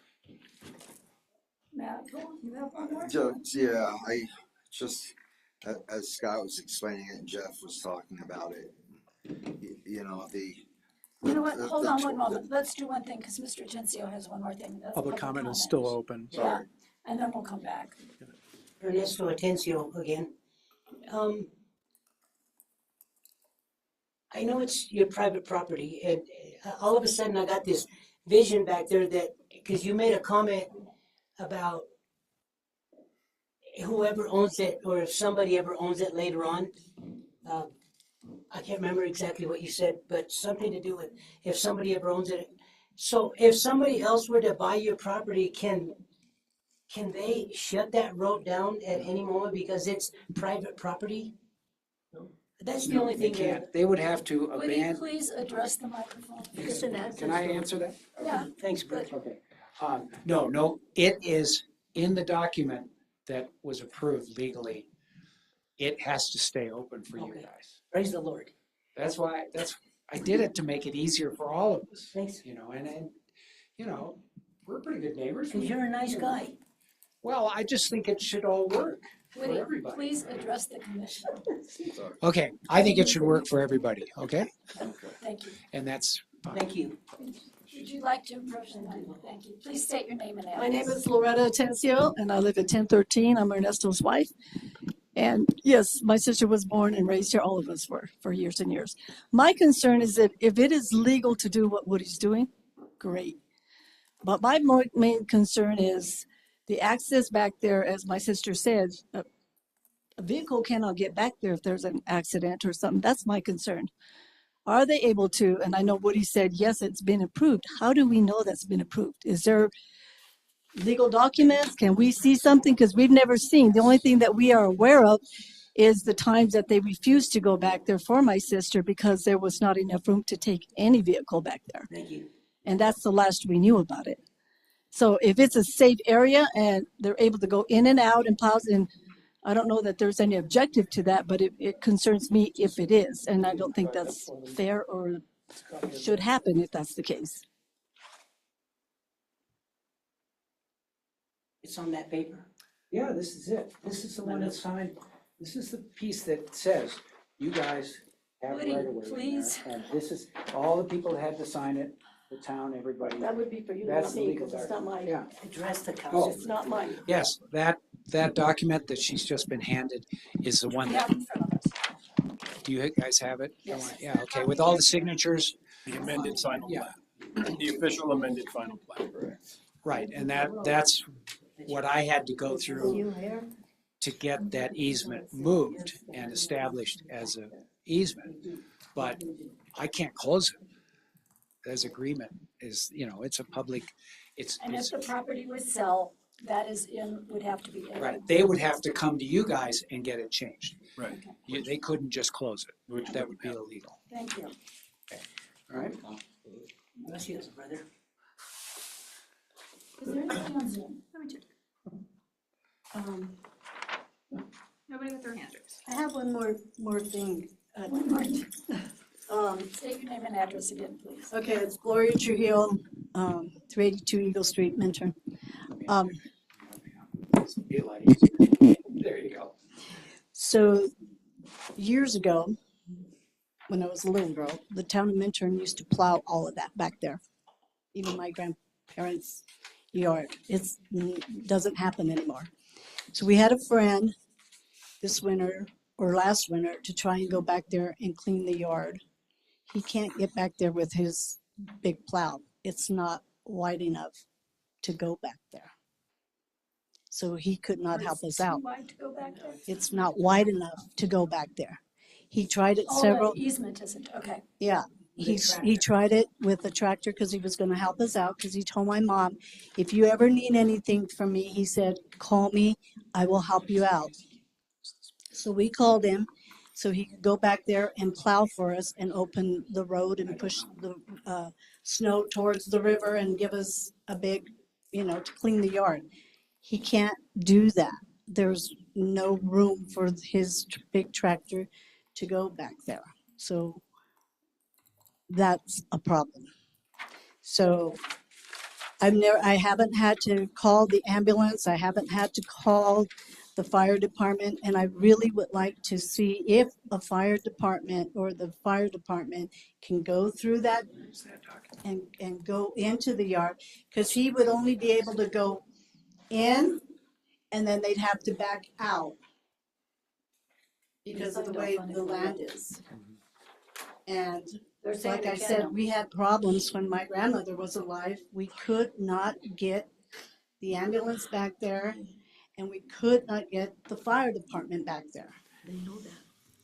Matt, you have one more?
Yeah, as Scott was explaining it and Jeff was talking about it,
You know what, hold on one moment, let's do one thing, because Mr. Tencio has one more thing. That's
Public comment is still open.
Yeah, and then we'll come back.
Ernesto Atencio again. I know it's your private property, and all of a sudden I got this vision back there that, because you made a comment about whoever owns it, or if somebody ever owns it later on. I can't remember exactly what you said, but something to do with if somebody ever owns it. So if somebody else were to buy your property, can they shut that road down at any moment because it's private property? That's the only
They
thing
can't. They would have to
Would you
abandon.
please address the microphone?
Can I answer that?
Yeah,
Thanks, Brett.
Okay. No, it is in the document that was approved legally. It has to stay open for you
Okay.
guys.
Praise the Lord.
That's why, I did it to make it easier for all of us,
Thanks.
and we're pretty good neighbors.
Because you're a nice guy.
Well, I just think it should all work for
Woody,
everybody.
please address the commission.
Okay, I think it should work for everybody, okay?
Thank you.
And that's fine.
Thank you.
Would you like to approach the mic? Thank you. Please state your name and address.
My name is Loretta Atencio, and I live at 1013. I'm Ernesto's wife. And yes, my sister was born and raised here, all of us were, for years and years. My concern is that if it is legal to do what Woody's doing, great. But my main concern is the access back there, as my sister said, a vehicle cannot get back there if there's an accident or something. That's my concern. Are they able to, and I know Woody said, yes, it's been approved. How do we know that's been approved? Is there legal documents? Can we see something? Because we've never seen. The only thing that we are aware of is the times that they refused to go back there for my sister because there was not enough room to take any vehicle back there.
Thank you.
And that's the last we knew about it. So if it's a safe area and they're able to go in and out and plows, and I don't know that there's any objective to that, but it concerns me if it is. And I don't think that's fair or should happen if that's the case.
It's on that paper.
Yeah, this is it. This is the one that's signed. This is the piece that says, you guys have
Woody,
right away.
please.
And this is, all the people that had to sign it, the town, everybody.
That would be for you,
That's
not
the
me,
legal
because it's not mine.
Yeah.
Address the
Oh.
council.
It's not mine.
Yes, that document that she's just been handed is the one
We
that,
have in front of us.
do you guys have it?
Yes.
Yeah, okay, with all the signatures,
The amended final
Yeah.
plat. The official amended final plat.
right, and that's what I had to go through
You here?
to get that easement moved and established as an easement. But I can't close it. As agreement is, it's a public,
And if the property would sell, that is would have to be in.
right, they would have to come to you guys and get it changed.
Right.
They couldn't just close it. That would be illegal.
Thank you.
All right?
Gracias, brother.
Is there anything on Zoom?
Let me check.
Um,
Nobody with their hand raised.
I have one more thing.
One more.
State
your name and address again, please.
Okay, it's Gloria Trujillo, 382 Eagle Street, Minturn.
Be a lot easier. There you go.
So years ago, when I was a little girl, the town of Minturn used to plow all of that back there. Even my grandparents' yard. It doesn't happen anymore. So we had a friend this winter or last winter to try and go back there and clean the yard. He can't get back there with his big plow. It's not wide enough to go back there. So he could not help us out.
Too wide to go back there?
It's not wide enough to go back there. He tried it
Oh,
several,
the easement isn't, okay.
yeah. He tried it with a tractor because he was gonna help us out, because he told my mom, if you ever need anything from me, he said, call me, I will help you out. So we called him so he could go back there and plow for us and open the road and push the snow towards the river and give us a big, to clean the yard. He can't do that. There's no room for his big tractor to go back there. So that's a problem. So I haven't had to call the ambulance. I haven't had to call the fire department, and I really would like to see if a fire department or the fire department can go through that and go into the yard, because he would only be able to go in and then they'd have to back out because of the way the land is. And
They're saying
like
they
I
can't.
said, we had problems when my grandmother was alive. We could not get the ambulance back there, and we could not get the fire department back there.
They know that.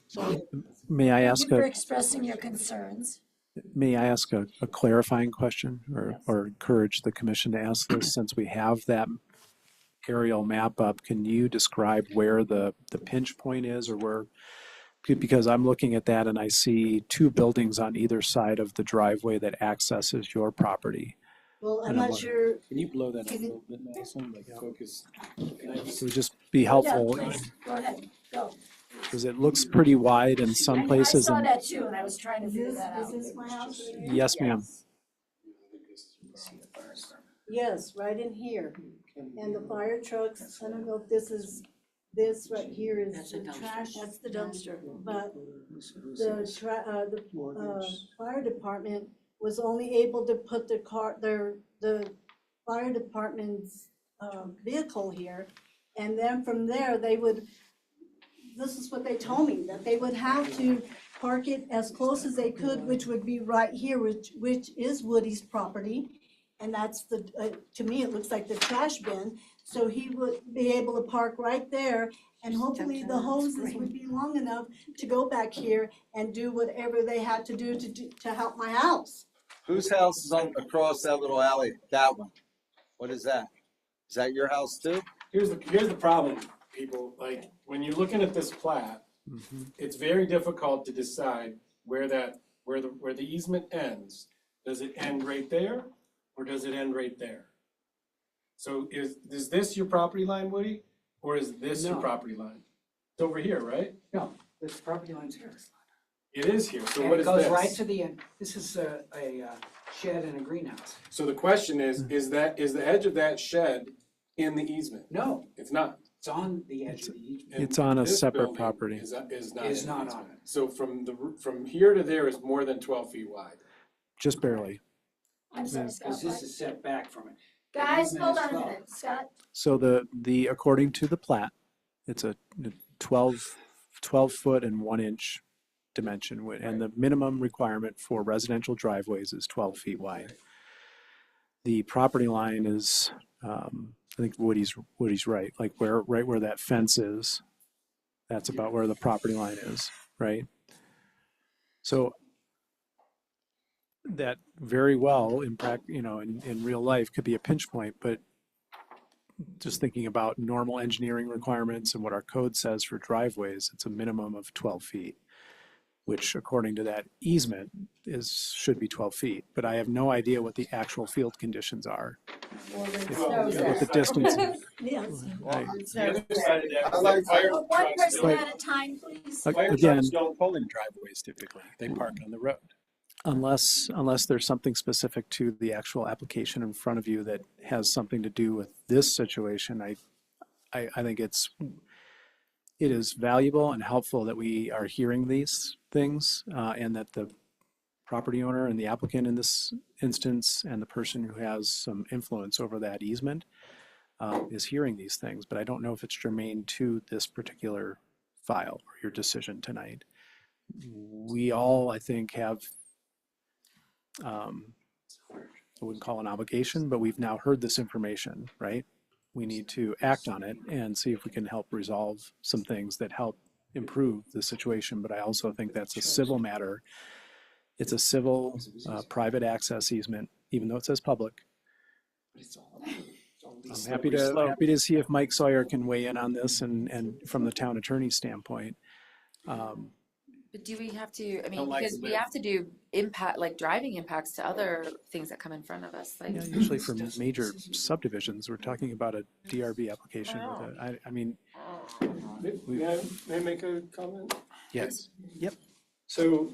So
May I ask
Thank you for
a,
expressing your concerns.
may I ask a clarifying question or encourage the commission to ask this, since we have that aerial map up? Can you describe where the pinch point is, or where, because I'm looking at that and I see two buildings on either side of the driveway that accesses your property.
well, I'm
And I'm
not sure.
Can you blow that up a
Can you-
little bit, Madison, like focus?
It would just be
Yeah,
helpful,
please, go ahead, go.
because it looks pretty wide in some places.
I saw
and
that too, and I was trying to
Is
figure
this,
that
is
out.
this my house?
Yes, ma'am.
Yes, right in here. And the fire trucks, I don't know if this right here is
That's a
the
dumpster.
trash, that's the dumpster. But the fire department was only able to put the fire department's vehicle here. And then from there, they would this is what they told me, that they would have to park it as close as they could, which would be right here, which is Woody's property. And that's to me, it looks like the trash bin. So he would be able to park right there, and hopefully the hoses would be long enough to go back here and do whatever they had to do to help my house.
Whose house is on across that little alley? That one. What is that? Is that your house too?
Here's the problem, people, like, when you're looking at this plat, it's very difficult to decide where the easement ends. Does it end right there, or does it end right there? So is this your property line, Woody, or is this your
No.
property line? It's over here, right?
No, this property line's here.
It is here, so
And
what
it
is
goes
this?
right to the end. This is a shed and a greenhouse.
So the question is the edge of that shed in the easement?
No,
It's not.
it's on the edge of the easement.
And
It's on a
this
separate
building
property.
Is not
Is
in
not
the
on
easement.
it.
So from here to there is more than 12 feet wide.
Just barely.
I'm sorry, Scott.
Because this is set back from it.
Guys,
easement
hold
is
on a
12.
minute. Scott,
So the according to the plat, it's a 12 foot and 1 inch dimension, and the minimum requirement for residential driveways is 12 feet wide. The property line is, I think Woody's right, like right where that fence is, that's about where the property line is, right? So that very well in real life could be a pinch point, but just thinking about normal engineering requirements and what our code says for driveways, it's a minimum of 12 feet, which according to that easement should be 12 feet. But I have no idea what the actual field conditions are.
well, then
Well,
snow's
yeah,
there.
What the distance is.
Yes.
Right.
The other side of that
I
is
like-
that fire
But one
trucks
person
don't-
at a time, please.
fire
Again,
trucks don't pull in driveways typically. They park on the road.
unless there's something specific to the actual application in front of you that has something to do with this situation, I think it is valuable and helpful that we are hearing these things, and that the property owner and the applicant in this instance and the person who has some influence over that easement is hearing these things, but I don't know if it's germane to this particular file or your decision tonight. We all, I think, have I wouldn't call it an obligation, but we've now heard this information, right? We need to act on it and see if we can help resolve some things that help improve the situation. But I also think that's a civil matter. It's a civil, private access easement, even though it says public. I'm happy to see if Mike Sawyer can weigh in on this and from the town attorney's standpoint.
But do we have to, I mean,
Don't like
because
to
we
live.
have to do impact, like driving impacts to other things that come in front of us, like.
Yeah, usually for major subdivisions, we're talking about a DRB application with I mean,
May I make a comment?
yes. Yep.
So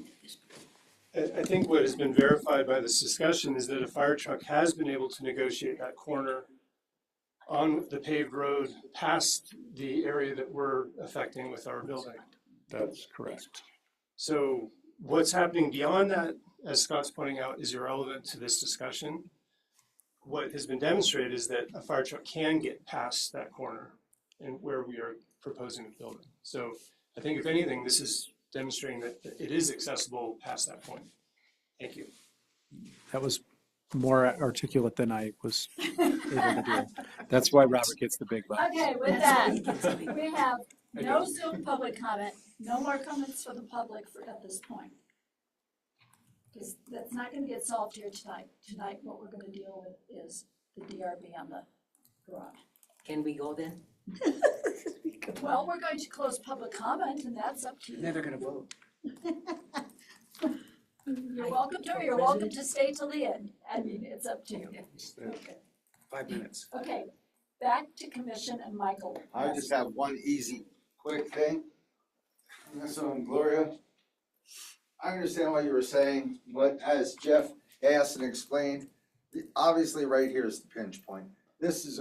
I think what has been verified by this discussion is that a fire truck has been able to negotiate that corner on the paved road past the area that we're affecting with our building.
That's correct.
So what's happening beyond that, as Scott's pointing out, is irrelevant to this discussion. What has been demonstrated is that a fire truck can get past that corner and where we are proposing the building. So I think if anything, this is demonstrating that it is accessible past that point. Thank you.
That was more articulate than I was able to do.
That's why Robert gets the big bucks.
Okay, with that, we have no Zoom public comment, no more comments for the public at this point. Because that's not gonna get solved here tonight. Tonight, what we're gonna deal with is the DRB on the garage.
Can we go then?
Well, we're going to close public comment, and that's up to you.
Then they're gonna vote.
You're welcome to, or you're welcome to stay till the end. I mean, it's up to you. Okay.
5 minutes.
Okay, back to commission and Michael.
I just have one easy, quick thing. So, Gloria, I understand what you were saying, but as Jeff asked and explained, obviously right here is the pinch point. This is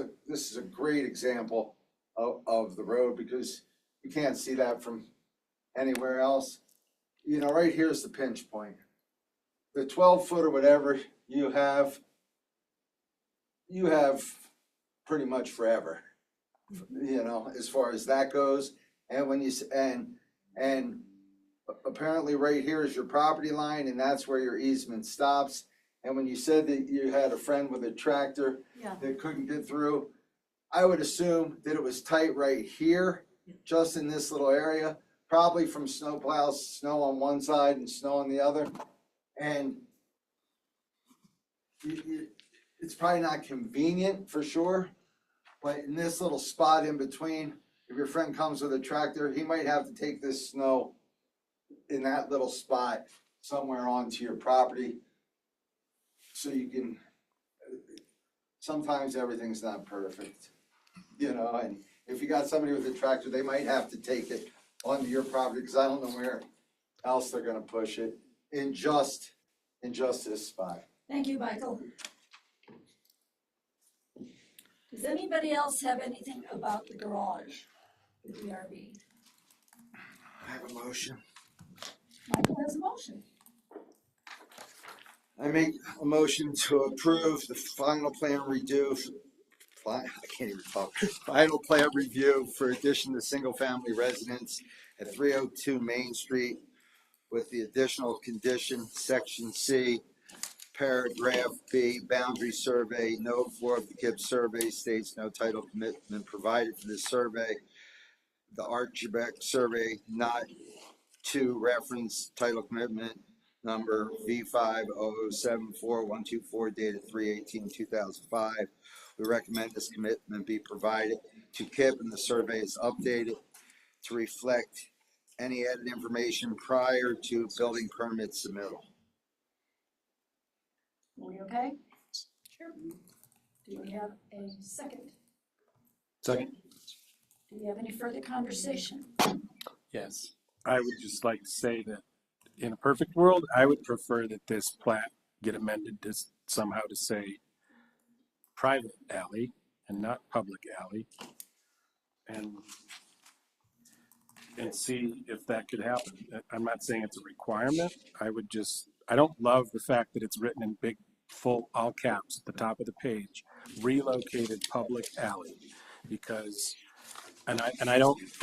a great example of the road because you can't see that from anywhere else. You know, right here's the pinch point. The 12 foot or whatever you have pretty much forever, you know, as far as that goes. And when you, and apparently right here is your property line and that's where your easement stops. And when you said that you had a friend with a tractor
Yeah.
that couldn't get through, I would assume that it was tight right here, just in this little area, probably from snow plows, snow on one side and snow on the other. And it's probably not convenient for sure, but in this little spot in between, if your friend comes with a tractor, he might have to take this snow in that little spot somewhere onto your property. So you can, sometimes everything's not perfect, you know, and if you got somebody with a tractor, they might have to take it onto your property, because I don't know where else they're gonna push it in just this spot.
Thank you, Michael. Does anybody else have anything about the garage, the DRB?
I have a motion.
Michael has a motion.
I make a motion to approve the final plan redo, I can't even talk, final plan review for addition to single-family residence at 302 Main Street with the additional condition, section C, paragraph B, boundary survey, note 4 of the Gibbs survey states no title commitment provided for this survey. The Archibald survey not to reference title commitment number V50074124 dated 3/18/2005. We recommend this commitment be provided to KIP and the survey is updated to reflect any added information prior to building permit submittal.
Are we okay? Sure. Do we have a second?
Second.
Do we have any further conversation?
Yes. I would just like to say that in a perfect world, I would prefer that this plat get amended to somehow to say private alley and not public alley. And see if that could happen. I'm not saying it's a requirement. I don't love the fact that it's written in big, full, all caps at the top of the page, relocated public alley, because, I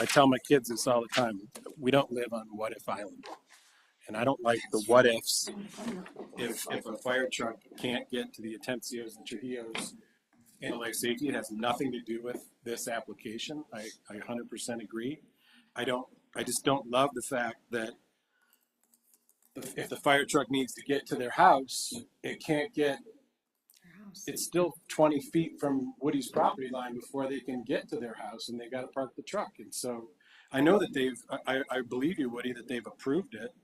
tell my kids this all the time, we don't live on What If Island. And I don't like the what ifs. If a fire truck can't get to the Atencios and Trujillos in life safety, it has nothing to do with this application. I 100% agree. I just don't love the fact that if the fire truck needs to get to their house, it can't get, it's still 20 feet from Woody's property line before they can get to their house, and they gotta park the truck. And so I know that I believe you, Woody, that they've approved it,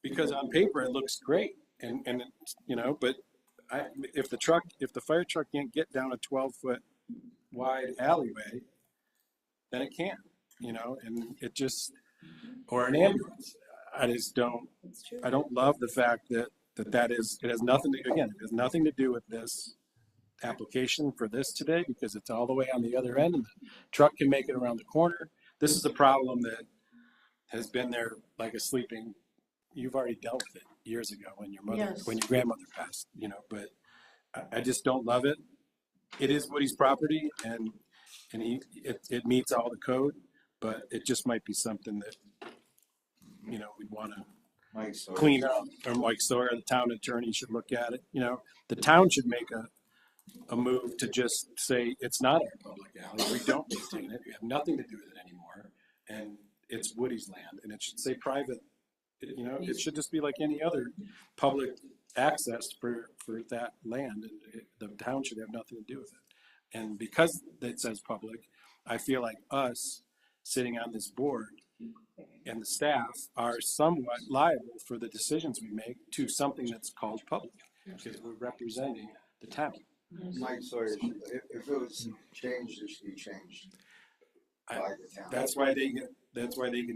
because on paper it looks great. And you know, but if the fire truck can't get down a 12-foot wide alleyway, then it can't, you know, and it just, or an ambulance. I don't love the fact that it has nothing to do with this application for this today, because it's all the way on the other end and the truck can make it around the corner. This is a problem that has been there like a sleeping, you've already dealt with it years ago when your grandmother passed, you know, but I just don't love it. It is Woody's property and it meets all the code, but it just might be something that, you know, we'd want to clean up, or Mike Sawyer, the town attorney, should look at it. You know, the town should make a move to just say it's not our public alley. We don't maintain it. We have nothing to do with it anymore, and it's Woody's land, and it should say private. You know, it should just be like any other public access for that land, and the town should have nothing to do with it. And because it says public, I feel like us sitting on this board and the staff are somewhat liable for the decisions we make to something that's called public, because we're representing the town.
Mike Sawyer, if it was changed, it should be changed by the town.
That's why they get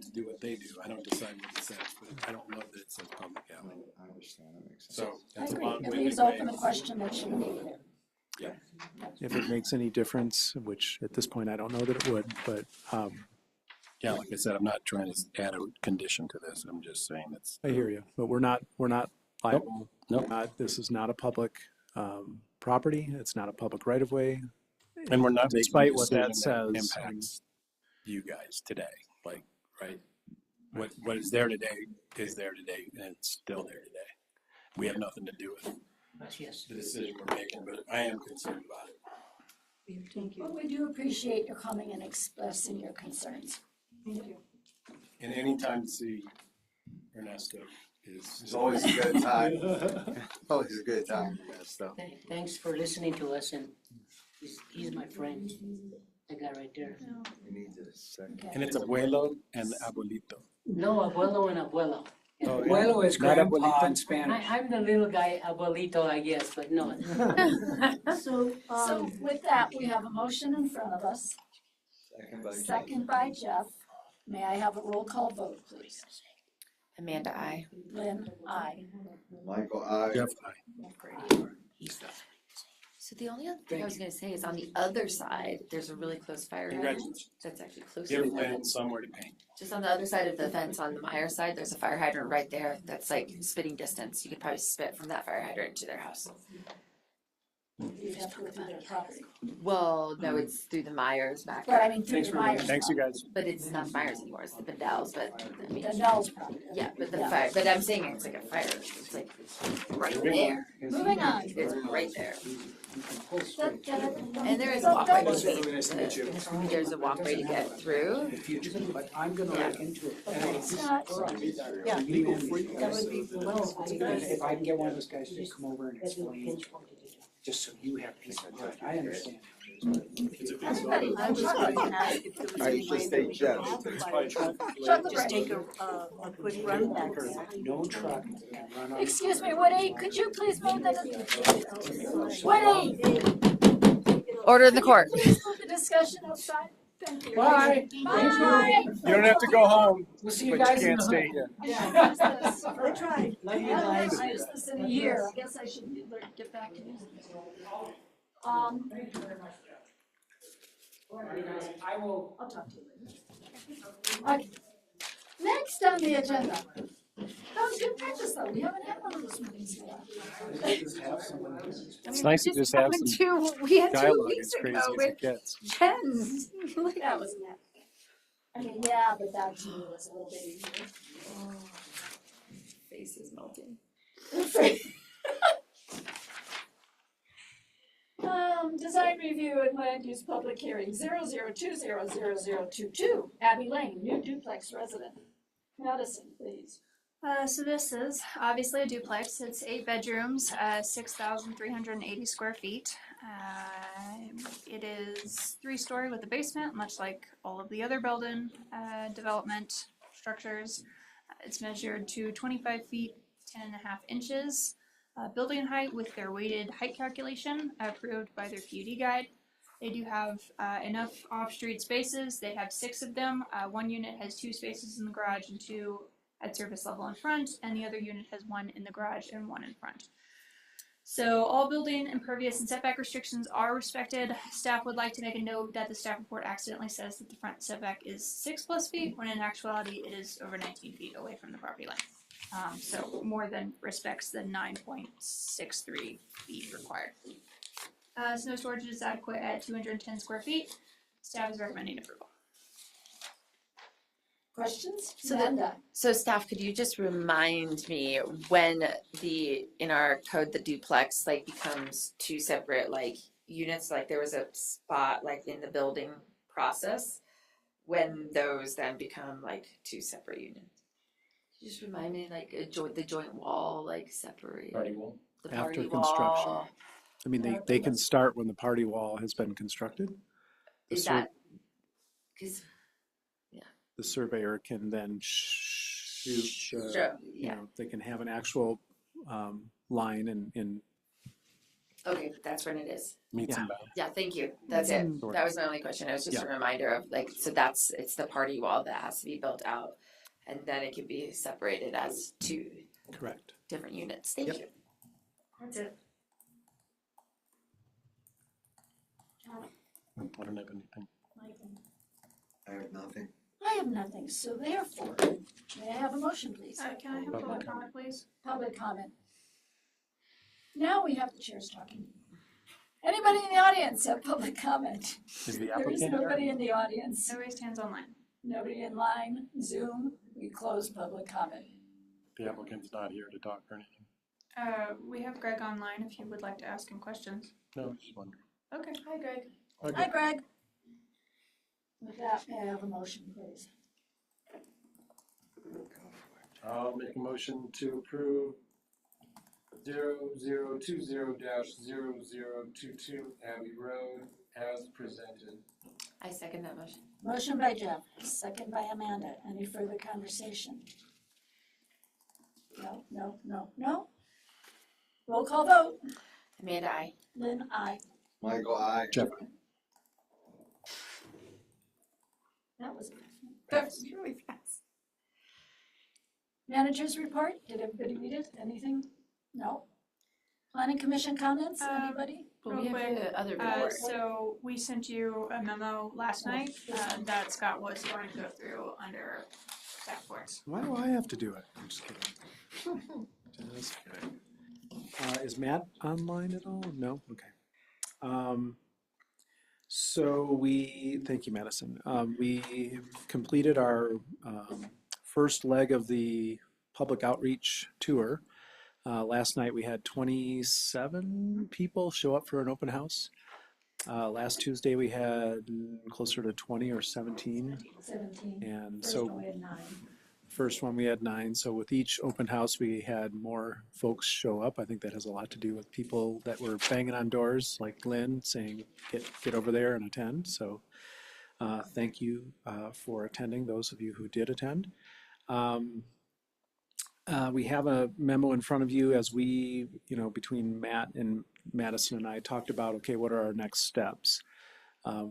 to do what they do. I don't decide what it says, but I don't love that it says public alley.
I understand, that makes sense.
So
I
that's a
agree. It
long-winded
leaves
way.
open a question that should be there.
Yeah.
If it makes any difference, which at this point I don't know that it would, but
Yeah, like I said, I'm not trying to add a condition to this. I'm just saying that's.
I hear you. But we're not liable.
Nope.
This is not a public property. It's not a public right of way.
And we're not making a
Despite what that
decision
says.
impacts you guys today. like, right? What is there today is there today, and it's still there today. We have nothing to do with
Yes.
the decision we're making, but I am concerned about it.
Thank
Well, we do appreciate your coming and expressing your concerns.
Thank you.
And anytime to see Ernesto is
It's always a good time. Always a good time, so.
Thanks for listening to us, and he's my friend, the guy right there.
We need to second.
And it's abuelo and abuelito.
No, abuelo and abuela.
Oh, yeah.
Abuelo is
Not
grandpa
abuelita?
in Spanish.
I'm the little guy, abuelito, I guess, but no.
So,
So with that, we have a motion in front of us,
Second by Jeff.
second by Jeff. May I have a roll call vote, please?
Amanda, I.
Lynn, aye.
Michael, I.
Jeff,
So the only other thing I was gonna say is on the other side, there's a really close fire hydrant.
Congratulations.
That's actually closer
Give
than
them somewhere to paint.
just on the other side of the fence on the Meyer side, there's a fire hydrant right there that's like spitting distance. You could probably spit from that fire hydrant to their house.
You'd have to go through their property.
Well, no, it's through the Myers back
But I
there.
mean, through
Thanks
the
for
Myers.
thanks you guys.
But it's not Myers anymore, it's the Bendells, but I mean,
The Nell's property.
yeah, but the
Yeah.
fire, but I'm saying it's like a fire, it's like right there.
Moving on.
It's right there.
And
And there is a walkway between, there's a walkway to get through.
The future, but I'm gonna look into it.
It's not,
yeah, that would be,
If I can get one of those guys to come over and explain, just so you have peace of mind, I understand.
I was going to ask if there was
I
any
used to
way
stay
we
Jeff.
could have
chocolate
just
break.
take a quick run back there.
No truck can run on.
Excuse me, Woody, could you please move the, Woody,
Order in the court.
please move the discussion outside? Thank you.
Bye.
Bye.
You don't have to go home,
We'll see you
but
guys
you
in
can't
the
stay
hood.
here.
I haven't used this.
I tried.
Love you
I haven't
guys.
used this in a year, I guess I should get back to using this.
I will.
I'll talk to you later. Okay. Next on the agenda. That was good practice though, we haven't had one of those meetings in a while.
It's nice to just have some
We had 2
dialogue
weeks
as crazy
ago
as
with
it gets.
Jen.
That was net. I mean, yeah, but that to me was a little bit easier.
Face is melting.
Design review and land use public hearing 00200022, Abbey Lane, new duplex resident. Madison, please.
So this is obviously a duplex. It's 8 bedrooms, 6,380 square feet. It is 3-story with a basement, much like all of the other Belden development structures. It's measured to 25 feet, 10.5 inches. Building height with their weighted height calculation approved by their PUD guide. They do have enough off-street spaces. They have 6 of them. One unit has 2 spaces in the garage and 2 at surface level in front, and the other unit has 1 in the garage and 1 in front. So all building impervious and setback restrictions are respected. Staff would like to make a note that the staff report accidentally says that the front setback is 6+ feet, when in actuality it is over 19 feet away from the property line. So more than respects the 9.63 feet required. Snow storage is adequate at 210 square feet. Staff is recommending approval.
Questions?
So
Amanda?
So staff, could you just remind me when in our code, the duplex like becomes 2 separate like units, like there was a spot like in the building process, when those then become like 2 separate units? Could you just remind me like the joint wall like separate?
Party wall.
The
After
party
construction.
wall.
I mean, they can start when the party wall has been constructed. The
Is
sur-
that, cause,
The surveyor can then shoot,
Sure,
you
yeah,
know, they can have an actual line and
okay, that's when it is.
Meets and
Yeah.
bounds.
Yeah, thank you, that's it,
Sure.
that was my only question, it was just a reminder of like, so it's the party wall that has to be built out. And then it can be separated as 2
correct.
different units, thank
Yep.
you.
That's it.
I don't have anything.
I have nothing.
I have nothing, so therefore, may I have a motion, please?
Can I have a public comment, please?
Public comment. Now we have the chairs talking. Anybody in the audience have public comment?
Is the
There is
applicant?
nobody in the audience.
No raised hands online.
Nobody in line, Zoom, we close public comment.
The applicant's not here to talk or anything.
We have Greg online if you would like to ask him questions.
No, just wondering.
Okay, hi Greg.
Hi, Greg. With that, may I have a motion, please?
I'll make a motion to approve 0020-0022 Abbey Road as presented.
I second that motion.
Motion by Jeff, second by Amanda. Any further conversation? No? Roll call vote.
Amanda, I.
Lynn, aye.
Michael, I.
Jeff.
That was really fast. Managers report, did everybody read it? Anything? No? Planning commission comments, anybody?
Well,
Real
we have
quick,
the other report.
So we sent you a memo last night that Scott was going to go through under staff reports.
Why do I have to do it? I'm just kidding. Just kidding. Is Matt online at all? No? Okay. Thank you, Madison. We completed our first leg of the public outreach tour. Last night we had 27 people show up for an open house. Last Tuesday we had closer to 20 or 17.
17.
And
First
so
one we had 9.
first one we had 9. So with each open house we had more folks show up. I think that has a lot to do with people that were banging on doors like Lynn saying get over there and attend. So thank you for attending, those of you who did attend. We have a memo in front of you as we, between Matt and Madison and I talked about, okay, what are our next steps?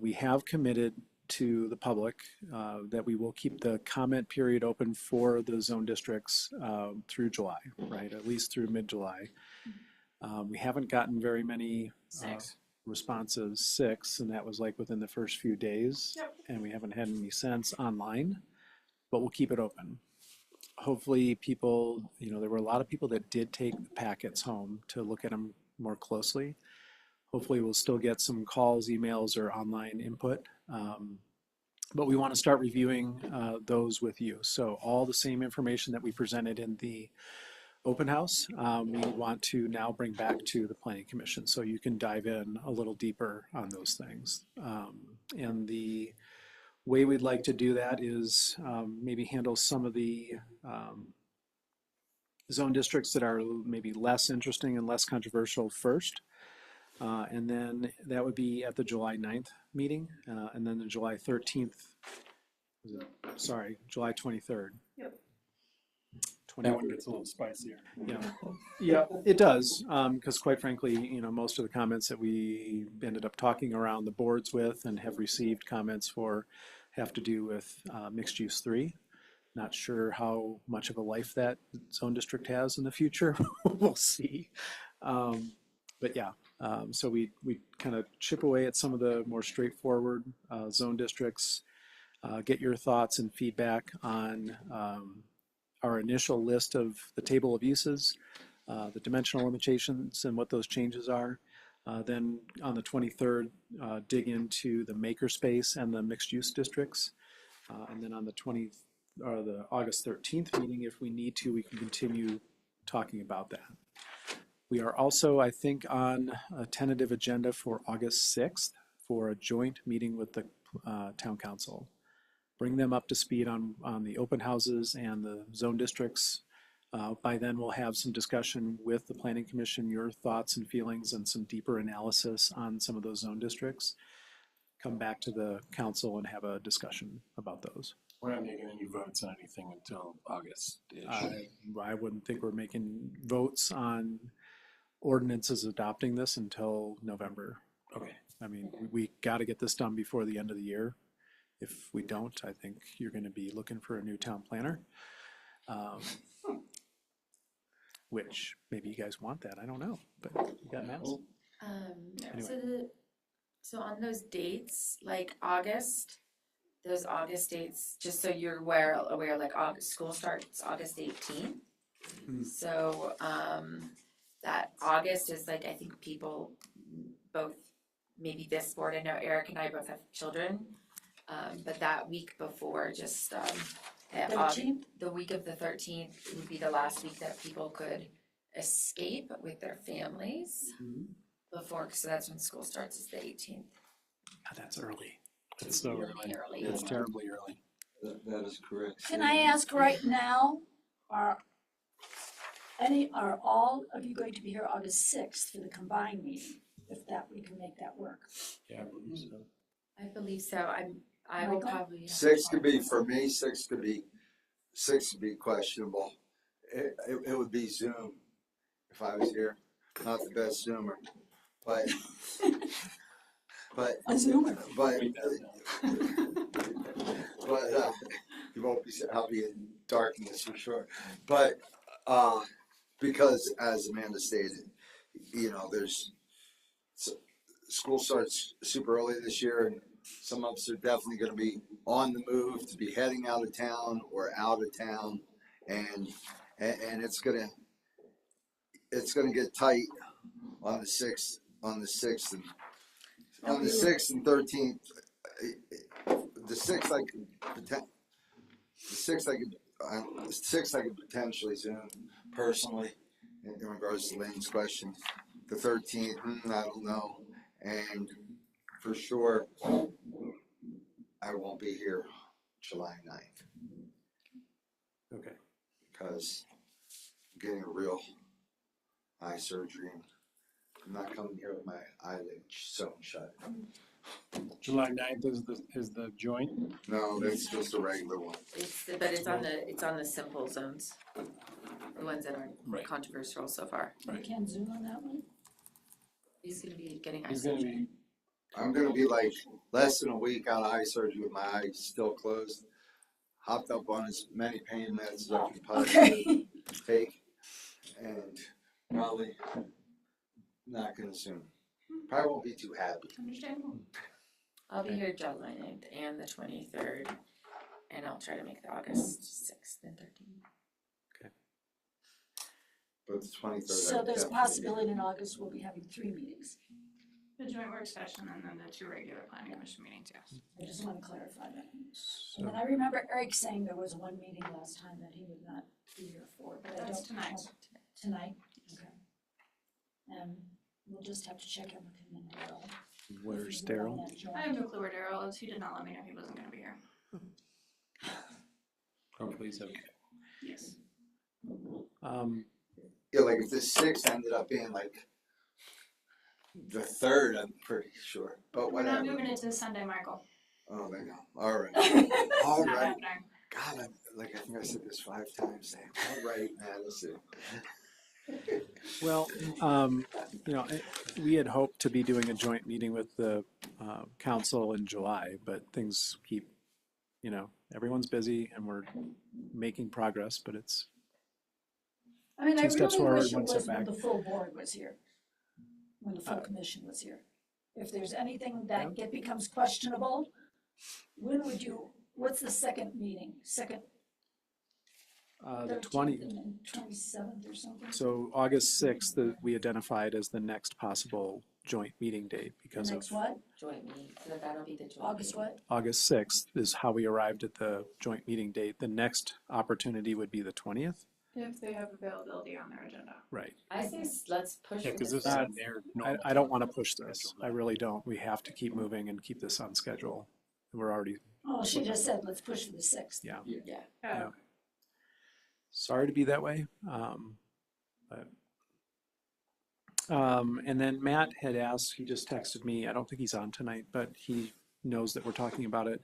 We have committed to the public that we will keep the comment period open for the zone districts through July, right? At least through mid-July. We haven't gotten very many responses, 6, and that was like within the first few days.
Yep.
And we haven't had any since online, but we'll keep it open. Hopefully people, there were a lot of people that did take the packets home to look at them more closely. Hopefully we'll still get some calls, emails, or online input. But we want to start reviewing those with you. So all the same information that we presented in the open house, we want to now bring back to the Planning Commission so you can dive in a little deeper on those things. And the way we'd like to do that is maybe handle some of the zone districts that are maybe less interesting and less controversial first. And then that would be at the July 9th meeting, and then the July 13th, July 23rd.
Yep.
That one gets a little spicier.
Yeah, it does, because quite frankly, most of the comments that we ended up talking around the boards with and have received comments for have to do with mixed use 3. Not sure how much of a life that zone district has in the future. We'll see. But yeah, so we kind of chip away at some of the more straightforward zone districts, get your thoughts and feedback on our initial list of the table of uses, the dimensional limitations and what those changes are. Then on the 23rd, dig into the makerspace and the mixed use districts. And then on the the August 13th meeting, if we need to, we can continue talking about that. We are also, I think, on a tentative agenda for August 6th for a joint meeting with the town council. Bring them up to speed on the open houses and the zone districts. By then we'll have some discussion with the Planning Commission, your thoughts and feelings and some deeper analysis on some of those zone districts. Come back to the council and have a discussion about those.
We're not making any votes on anything until August.
I wouldn't think we're making votes on ordinances adopting this until November.
Okay.
I mean, we got to get this done before the end of the year. If we don't, I think you're going to be looking for a new town planner. Which maybe you guys want that, I don't know, but you got maps. Anyway.
So on those dates, like August, those August dates, just so you're aware, like August school starts August 18th.
Mm.
So that August is like, I think people both, maybe this board, I know Eric and I both have children. But that week before, just, the week of the 13th would be the last week that people could escape with their families before, so that's when school starts, is the 18th.
God, that's early.
It's so
Really
early.
early.
It's terribly early.
That is correct.
Can I ask right now, are all of you going to be here August 6th for the combined meeting? If that, we can make that work.
Yeah, I believe so.
I believe so. I will
Michael?
probably.
6 could be, for me, 6 could be questionable. It would be Zoom if I was here. Not the best Zoomer, but
A Zoomer.
You won't be, I'll be in darkness for sure. But, because as Amanda stated, you know, school starts super early this year, and some of us are definitely gonna be on the move to be heading out of town or out of town, and it's gonna get tight on the 6th and 13th. The 6th I could potentially Zoom personally in regards to Lane's question. The 13th, I don't know, and for sure I won't be here July 9th
Okay.
because I'm getting a real eye surgery. And I'm not coming here with my eyelid sewn shut.
July 9th is the joint.
No, that's just a regular one.
But it's on the simple zones, the ones that aren't controversial so far.
We can Zoom on that one?
He's gonna be getting eye
He's gonna
surgery.
be,
I'm gonna be like less than a week out of eye surgery with my eyes still closed. Hopped up on as many pain meds as I can possibly take, and probably not gonna Zoom. Probably won't be too happy.
Understandable.
I'll be here July 9th and the 23rd, and I'll try to make the August 6th and 13th.
But the 23rd.
So there's a possibility in August we'll be having 3 meetings.
The joint work session and then the 2 regular planning commission meetings, yes.
I just want to clarify that. And then I remember Eric saying there was 1 meeting last time that he would not be here for, but I don't.
That's tonight.
Tonight? Okay. And we'll just have to check in with him and Daryl.
Where's
If he's on
Daryl?
that joint.
I have no clue where Daryl is. He did not let me know he wasn't gonna be here.
hopefully he's okay.
Yes.
Yeah, like if the 6th ended up being like the 3rd, I'm pretty sure. But
We're not
whatever.
moving it to Sunday, Michael.
Oh, there you go. All right. All
Not
right.
happening.
God, I think I said this 5 times now. All right, man, listen.
Well, you know, we had hoped to be doing a joint meeting with the council in July, but things keep, you know, everyone's busy and we're making progress, but it's,
I mean, I
2 steps
really
forward,
wish it
1 step
was when
back.
the full board was here, when the full commission was here. If there's anything that becomes questionable, what's the second meeting?
the
13th
20th.
and then 27th or something?
So August 6th, we identified as the next possible joint meeting date because
The
of
next what?
Joint meeting, so that'll be the joint.
August
meeting.
what?
August 6th is how we arrived at the joint meeting date. The next opportunity would be the 20th.
If they have availability on their agenda.
Right.
I say let's push.
Yeah,
for
because
the
this is
sixth.
their
I
normal
don't want to push this. I really don't. We have to keep moving and keep this on schedule. We're already,
Oh, she just said, let's push for the 6th.
yeah.
Yeah.
Yeah. Sorry to be that way. And then Matt had asked, he just texted me, I don't think he's on tonight, but he knows that we're talking about it.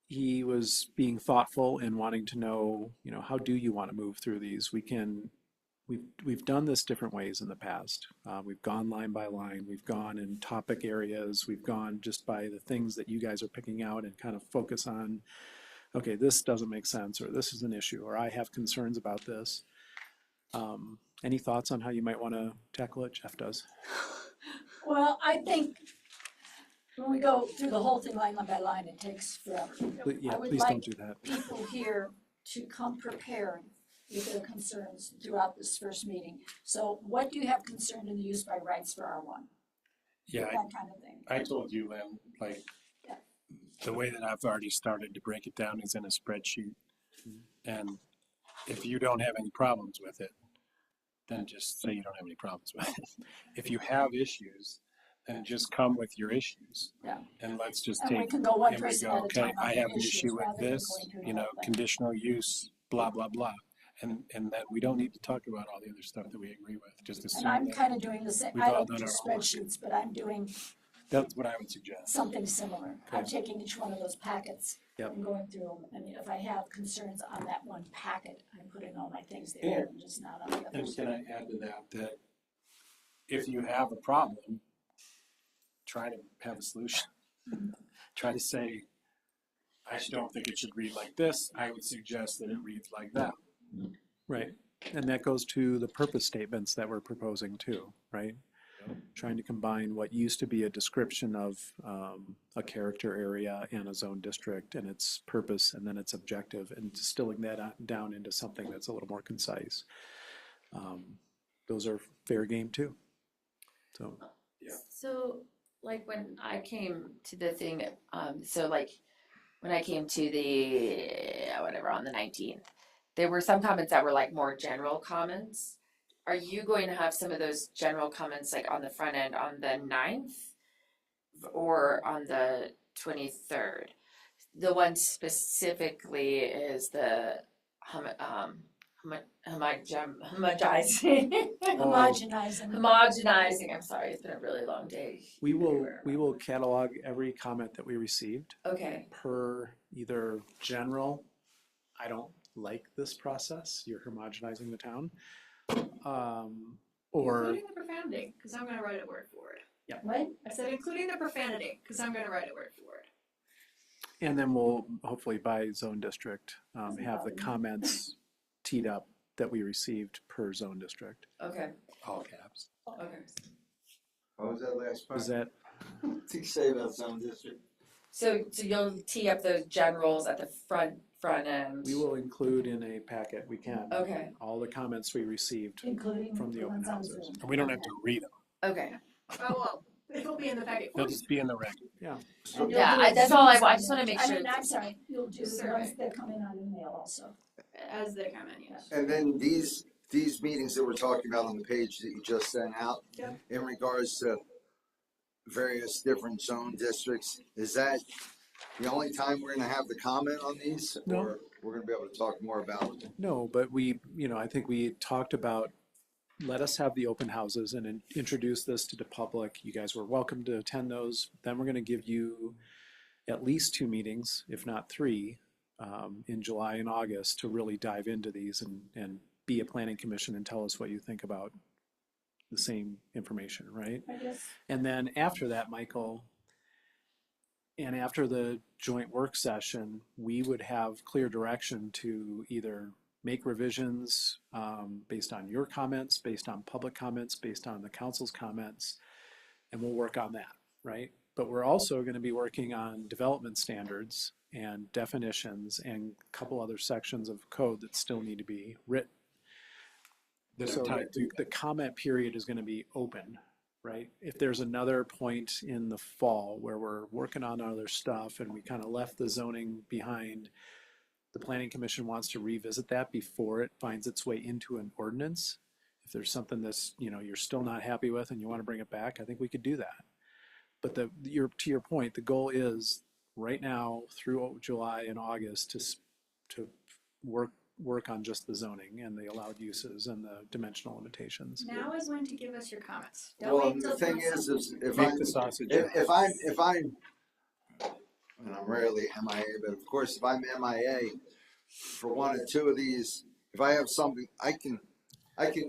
He was being thoughtful and wanting to know, you know, how do you want to move through these? We've done this different ways in the past. We've gone line by line, we've gone in topic areas, we've gone just by the things that you guys are picking out and kind of focus on, okay, this doesn't make sense, or this is an issue, or I have concerns about this. Any thoughts on how you might want to tackle it? Jeff does.
Well, I think when we go through the whole thing line by line, it takes forever.
Yeah,
I would
please
like
don't do that.
people here to come prepared with their concerns throughout this first meeting. So what do you have concerned in the use by rights for R1?
Yeah,
That kind of thing.
I told you, Lynn, like,
Yeah.
the way that I've already started to break it down is in a spreadsheet. And if you don't have any problems with it, then just say you don't have any problems with it. If you have issues, then just come with your issues.
Yeah.
And let's just
And we
take,
can go one
and we
person
go,
at a
okay,
time on
I
the
have an
issues
issue with
rather than
this,
going through the
you know,
whole thing.
conditional use, blah, blah, blah. And that we don't need to talk about all the other stuff that we agree with, just assume
And I'm
that
kind of doing the same,
we've
I
all
don't
done
do
our homework.
spreadsheets, but I'm doing
That's what I would suggest.
something similar. I'm
Okay.
taking each one of those packets
Yep.
and going through them, and if I have concerns on that one packet, I'm putting all my things there and just not on the
And
others.
can I add to that, that if you have a problem, try to have a solution. Try to say, I don't think it should read like this, I would suggest that it reads like that.
Right. And that goes to the purpose statements that we're proposing too, right? Trying to combine what used to be a description of a character area and a zone district and its purpose and then its objective and distilling that down into something that's a little more concise. Those are fair game too. So,
So, like when I came to the thing, so like when I came to the whatever on the 19th, there were some comments that were like more general comments. Are you going to have some of those general comments like on the front end on the 9th or on the 23rd? The one specifically is the homogenizing. Homogenizing. I'm sorry, it's been a really long day.
we will catalog every comment that we received
Okay.
per either general, I don't like this process, you're homogenizing the town, or
Including the profanity, because I'm gonna write a word for it.
What?
I said including the profanity, because I'm gonna write a word for it.
and then we'll hopefully by zone district have the comments teed up that we received per zone district.
Okay.
All caps.
Okay.
What was that last part?
Is that
To say about zone district?
So you'll tee up those generals at the front end.
we will include in a packet, we can,
Okay.
all the comments we received
Including
from the
the
open
ones on
houses.
Zoom.
And we don't have to read them,
Okay.
Oh, well, it'll be in the packet.
they'll just be in the record.
And you'll
Yeah,
do
that's all I
Zooms
want. I
on
just wanna
there.
make sure
I'm
it's-
sorry, you'll do the
Survey.
ones that come in on email also.
As they come in, yes.
And then these meetings that we're talking about on the page that you just sent out,
Yep.
in regards to various different zone districts, is that the only time we're gonna have the comment on these?
No.
Or we're gonna be able to talk more about it?
No, but we, I think we talked about, let us have the open houses and introduce this to the public. You guys were welcome to attend those. Then we're gonna give you at least 2 meetings, if not 3, in July and August to really dive into these and be a planning commission and tell us what you think about the same information, right?
I guess.
And then after that, Michael, and after the joint work session, we would have clear direction to either make revisions based on your comments, based on public comments, based on the council's comments, and we'll work on that, right? But we're also going to be working on development standards and definitions and a couple other sections of code that still need to be written. So the comment period is going to be open, right? If there's another point in the fall where we're working on other stuff and we kind of left the zoning behind, the planning commission wants to revisit that before it finds its way into an ordinance. If there's something that's, you're still not happy with and you want to bring it back, I think we could do that. But to your point, the goal is right now through July and August to work on just the zoning and the allowed uses and the dimensional limitations.
Now is when to give us your comments. Don't
Well,
wait
the
till
thing
it's
is if
Make the sausage.
if I'm, and I'm rarely MIA, but of course, if I'm MIA for 1 or 2 of these, if I have something, I can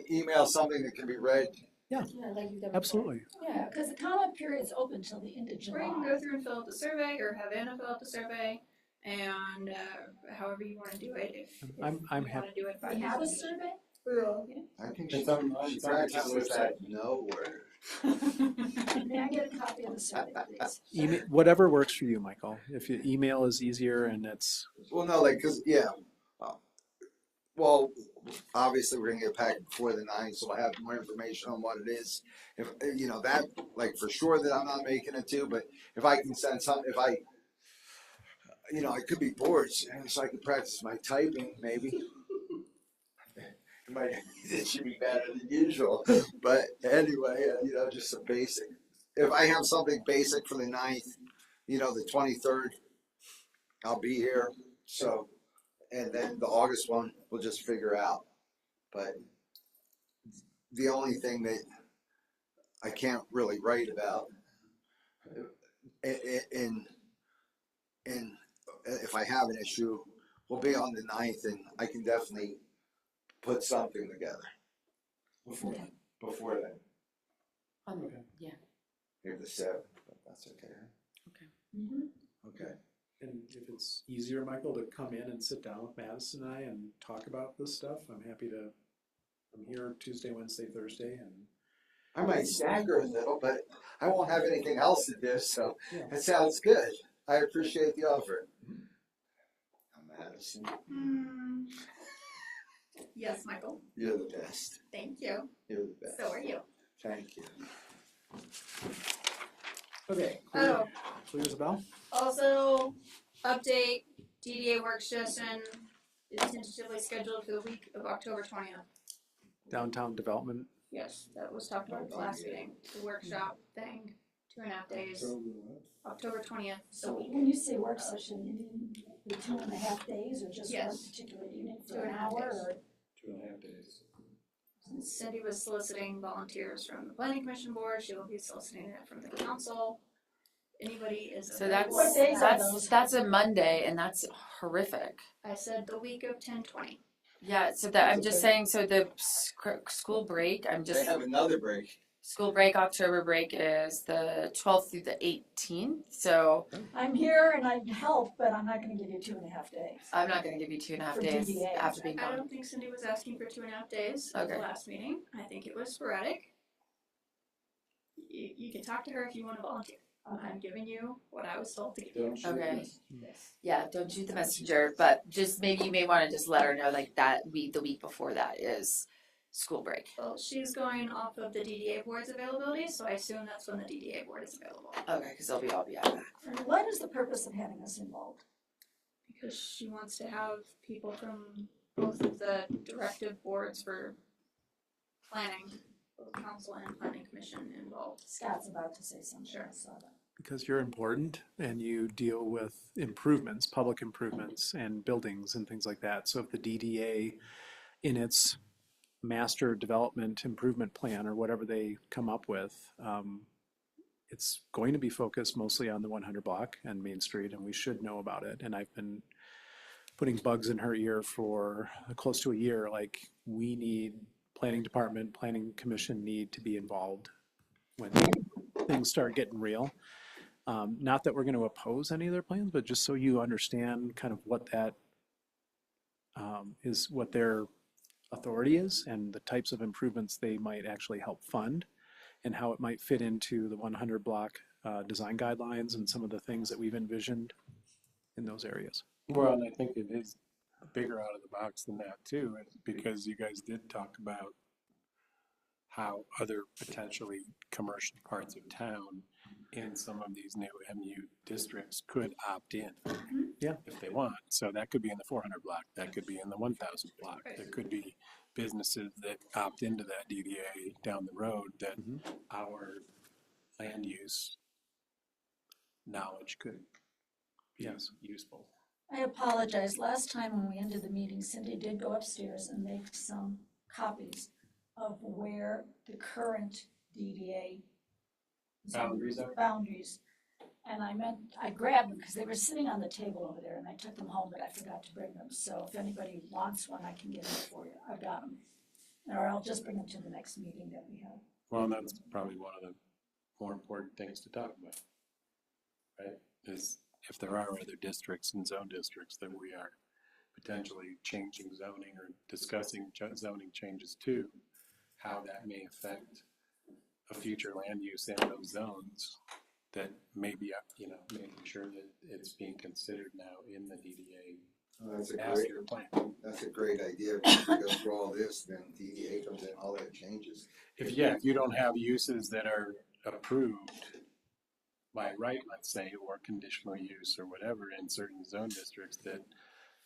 email something that can be read.
Yeah, like you've done.
Absolutely.
Yeah, because the comment period's open till the end of
Or you can
July.
go through and fill out the survey, or have Anna fill out the survey, and however you want to do it. If
I'm
you
happy.
want to do it by
We have a
hand.
survey?
I think
It's on
she
the
practices
website.
that nowhere.
May I get a copy of the survey, please?
Email, whatever works for you, Michael. If you email is easier and it's,
Well, no, like, cause yeah, well, obviously we're gonna get packed before the 9th, so we'll have more information on what it is. If, that, like, for sure that I'm not making it to, but if I can send some, if I you know, I could be bored, so I could practice my typing, maybe. It should be better than usual, but anyway, you know, just some basic. If I have something basic for the 9th, you know, the 23rd, I'll be here. So, and then the August one, we'll just figure out. But the only thing that I can't really write about, in if I have an issue, will be on the 9th, and I can definitely put something together before then.
Yeah.
Here the 7th, but that's okay. Okay.
And if it's easier, Michael, to come in and sit down with Madison and I and talk about this stuff, I'm here Tuesday, Wednesday, Thursday, and
I might stagger a little, but I won't have anything else to do, so
yeah.
it sounds good. I appreciate the offer. Madison,
Yes, Michael.
you're the best.
Thank you.
You're the best.
So are you.
Thank you.
Okay.
Oh,
Clear as a bell?
also, update, DDA work session is tentatively scheduled for the week of October 20th.
Downtown development.
Yes, that was talked about at the last meeting, the workshop thing, 2.5 days, October 20th,
So when you say work session, you mean the 2.5 days or just one
Yes.
particular unit for
2.5
an hour
days.
or?
2.5 days.
Cindy was soliciting volunteers from the planning commission board, she will be soliciting it from the council. Anybody is
So
available.
What days are those?
that's a Monday, and that's horrific.
I said the week of 10/20.
Yeah, so that I'm just saying. So the school break,
They have another break.
school break, October break is the 12th through the 18th. So
I'm here and I'd help, but I'm not gonna give you 2.5 days.
I'm not going to give you 2.5
For
days
DDA.
after being
I
gone.
don't think Cindy was asking for 2.5 days at the
Okay.
last meeting, I think it was sporadic. You can talk to her if you wanna volunteer, I'm giving you what I was told to give you.
Okay. Yeah, don't shoot the messenger, but just maybe you may want to just let her know like that week, the week before that is school break.
Well, she's going off of the DDA board's availability, so I assume that's when the DDA board is available.
Okay, because they'll be all be out of that.
And what is the purpose of having us involved?
Because she wants to have people from both of the directive boards for planning, both council and planning commission involved.
Scott's about to say something,
Sure.
I saw that.
Because you're important and you deal with improvements, public improvements and buildings and things like that. So if the DDA in its master development improvement plan or whatever they come up with, it's going to be focused mostly on the 100 block and Main Street, and we should know about it. And I've been putting bugs in her ear for close to a year, like we need planning department, planning commission need to be involved when things start getting real. Not that we're going to oppose any of their plans, but just so you understand kind of what that is, what their authority is and the types of improvements they might actually help fund and how it might fit into the 100 block design guidelines and some of the things that we've envisioned in those areas.
Well, and I think it is bigger out of the box than that too, because you guys did talk about how other potentially commercial parts of town in some of these new MU districts could opt in.
Yeah.
If they want. So that could be in the 400 block, that could be in the 1000 block. There could be businesses that opt into that DDA down the road that our land use knowledge could be useful.
I apologize. Last time when we ended the meeting, Cindy did go upstairs and make some copies of where the current DDA
Boundaries are?
boundaries. And I grabbed them because they were sitting on the table over there and I took them home, but I forgot to bring them. So if anybody wants one, I can get them for you. I've got them. Or I'll just bring them to the next meeting that we have.
Well, that's probably one of the more important things to talk about, right? Is if there are other districts and zone districts that we are potentially changing zoning or discussing zoning changes to, how that may affect a future land use in those zones that may be, making sure that it's being considered now in the DDA master plan.
That's a great idea. If we go through all this, then DDA comes in, all that changes.
If you don't have uses that are approved by right, let's say, or conditional use or whatever in certain zone districts that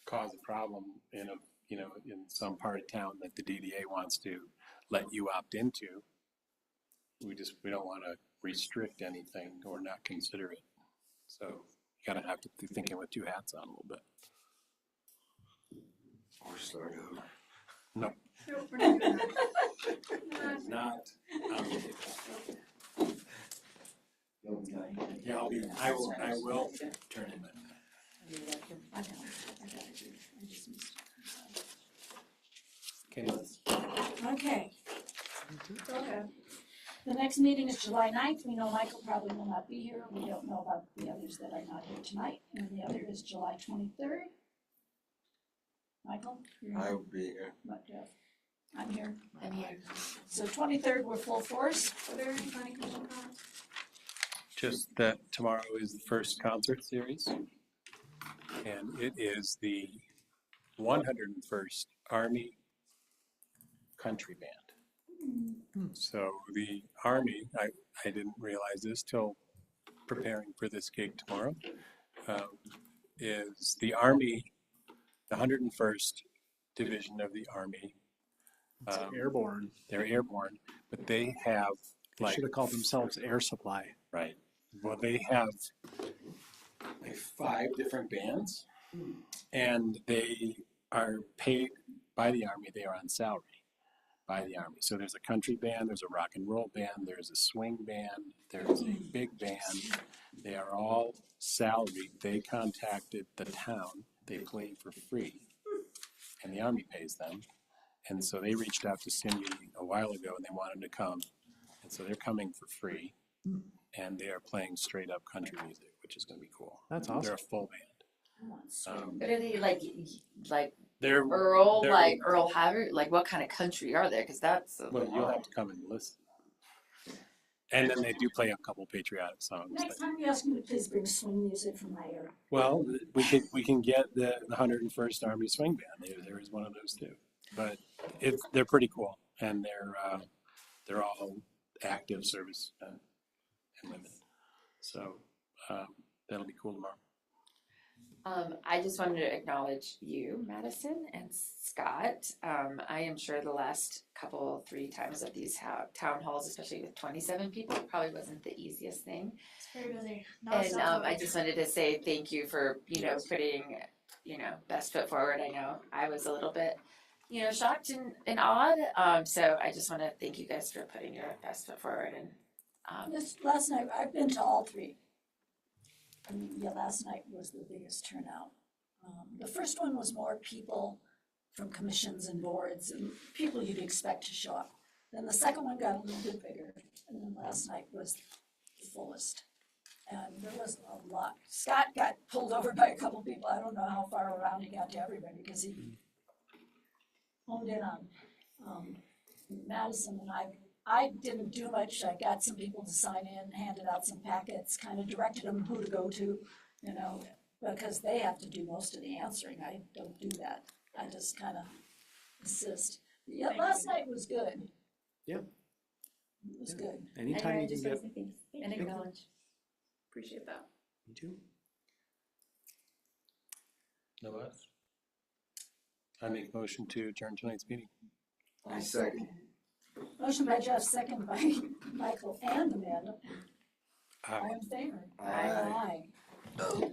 cause a problem in a, you know, in some part of town that the DDA wants to let you opt into. We don't want to restrict anything or not consider it. So you gotta have to be thinking with two hats on a little bit.
Or start over.
No,
Nope, we're not doing that.
not. Yeah, I will turn him in.
I know, I just missed
Okay.
it. Okay. The next meeting is July 9th. We know Michael probably will not be here. We don't know about the others that are not here tonight. And the other is July 23rd. Michael? you're
I
here?
would be here.
What, Jeff? I'm here.
I'm here.
So 23rd, we're full force.
Are there any planning commission comments?
Just that tomorrow is the first concert series, and it is the 101st Army Country Band. So the Army, I didn't realize this till preparing for this gig tomorrow, is the Army, the 101st Division of the Army.
It's airborne.
They're airborne, but they have
They
like,
should have called themselves Air Supply.
right. Well, they have like 5 different bands, and they are paid by the Army. They are on salary by the Army. So there's a country band, there's a rock and roll band, there's a swing band, there's a big band. They are all salaried. They contacted the town. They play for free, and the Army pays them. And so they reached out to Cindy a while ago, and they wanted to come. And so they're coming for free, and they are playing straight up country music, which is going to be cool.
That's
They're
awesome.
a full band.
But are they like
They're
Earl,
they're-
like Earl Haggard? Like what kind of country are they? Because that's
well, you'll have to come and listen. And then they do play a couple patriotic songs.
Next time you ask me to please bring swing music from my area.
Well, we can get the 101st Army Swing Band. There is one of those too. But they're pretty cool, and they're all active service and women. So that'll be cool tomorrow.
I just wanted to acknowledge you, Madison and Scott. I am sure the last 3 times of these town halls, especially with 27 people, probably wasn't the easiest thing.
It's very busy.
And I just wanted to say thank you for, putting, best foot forward. I know I was a little bit, shocked and awed. So I just want to thank you guys for putting your best foot forward. And
This last night, I've been to all 3. I mean, yeah, last night was the biggest turnout. The first one was more people from commissions and boards and people you'd expect to show up. Then the second one got a little bit bigger, and then last night was the fullest. And there was a lot. Scott got pulled over by a couple people. I don't know how far around he got to everybody because he honed in on Madison, and I didn't do much. I got some people to sign in, handed out some packets, kind of directed them who to go to, because they have to do most of the answering. I don't do that. I just kind of assist. Yeah, last night was good.
Yeah.
It was good.
Anytime you can get.
and acknowledge.
Appreciate that.
Me too.
No us? I make motion to adjourn tonight's meeting.
I second.
Motion by Jeff, second by Michael and Amanda.
Aye.
All in favor?
Aye.
Aye.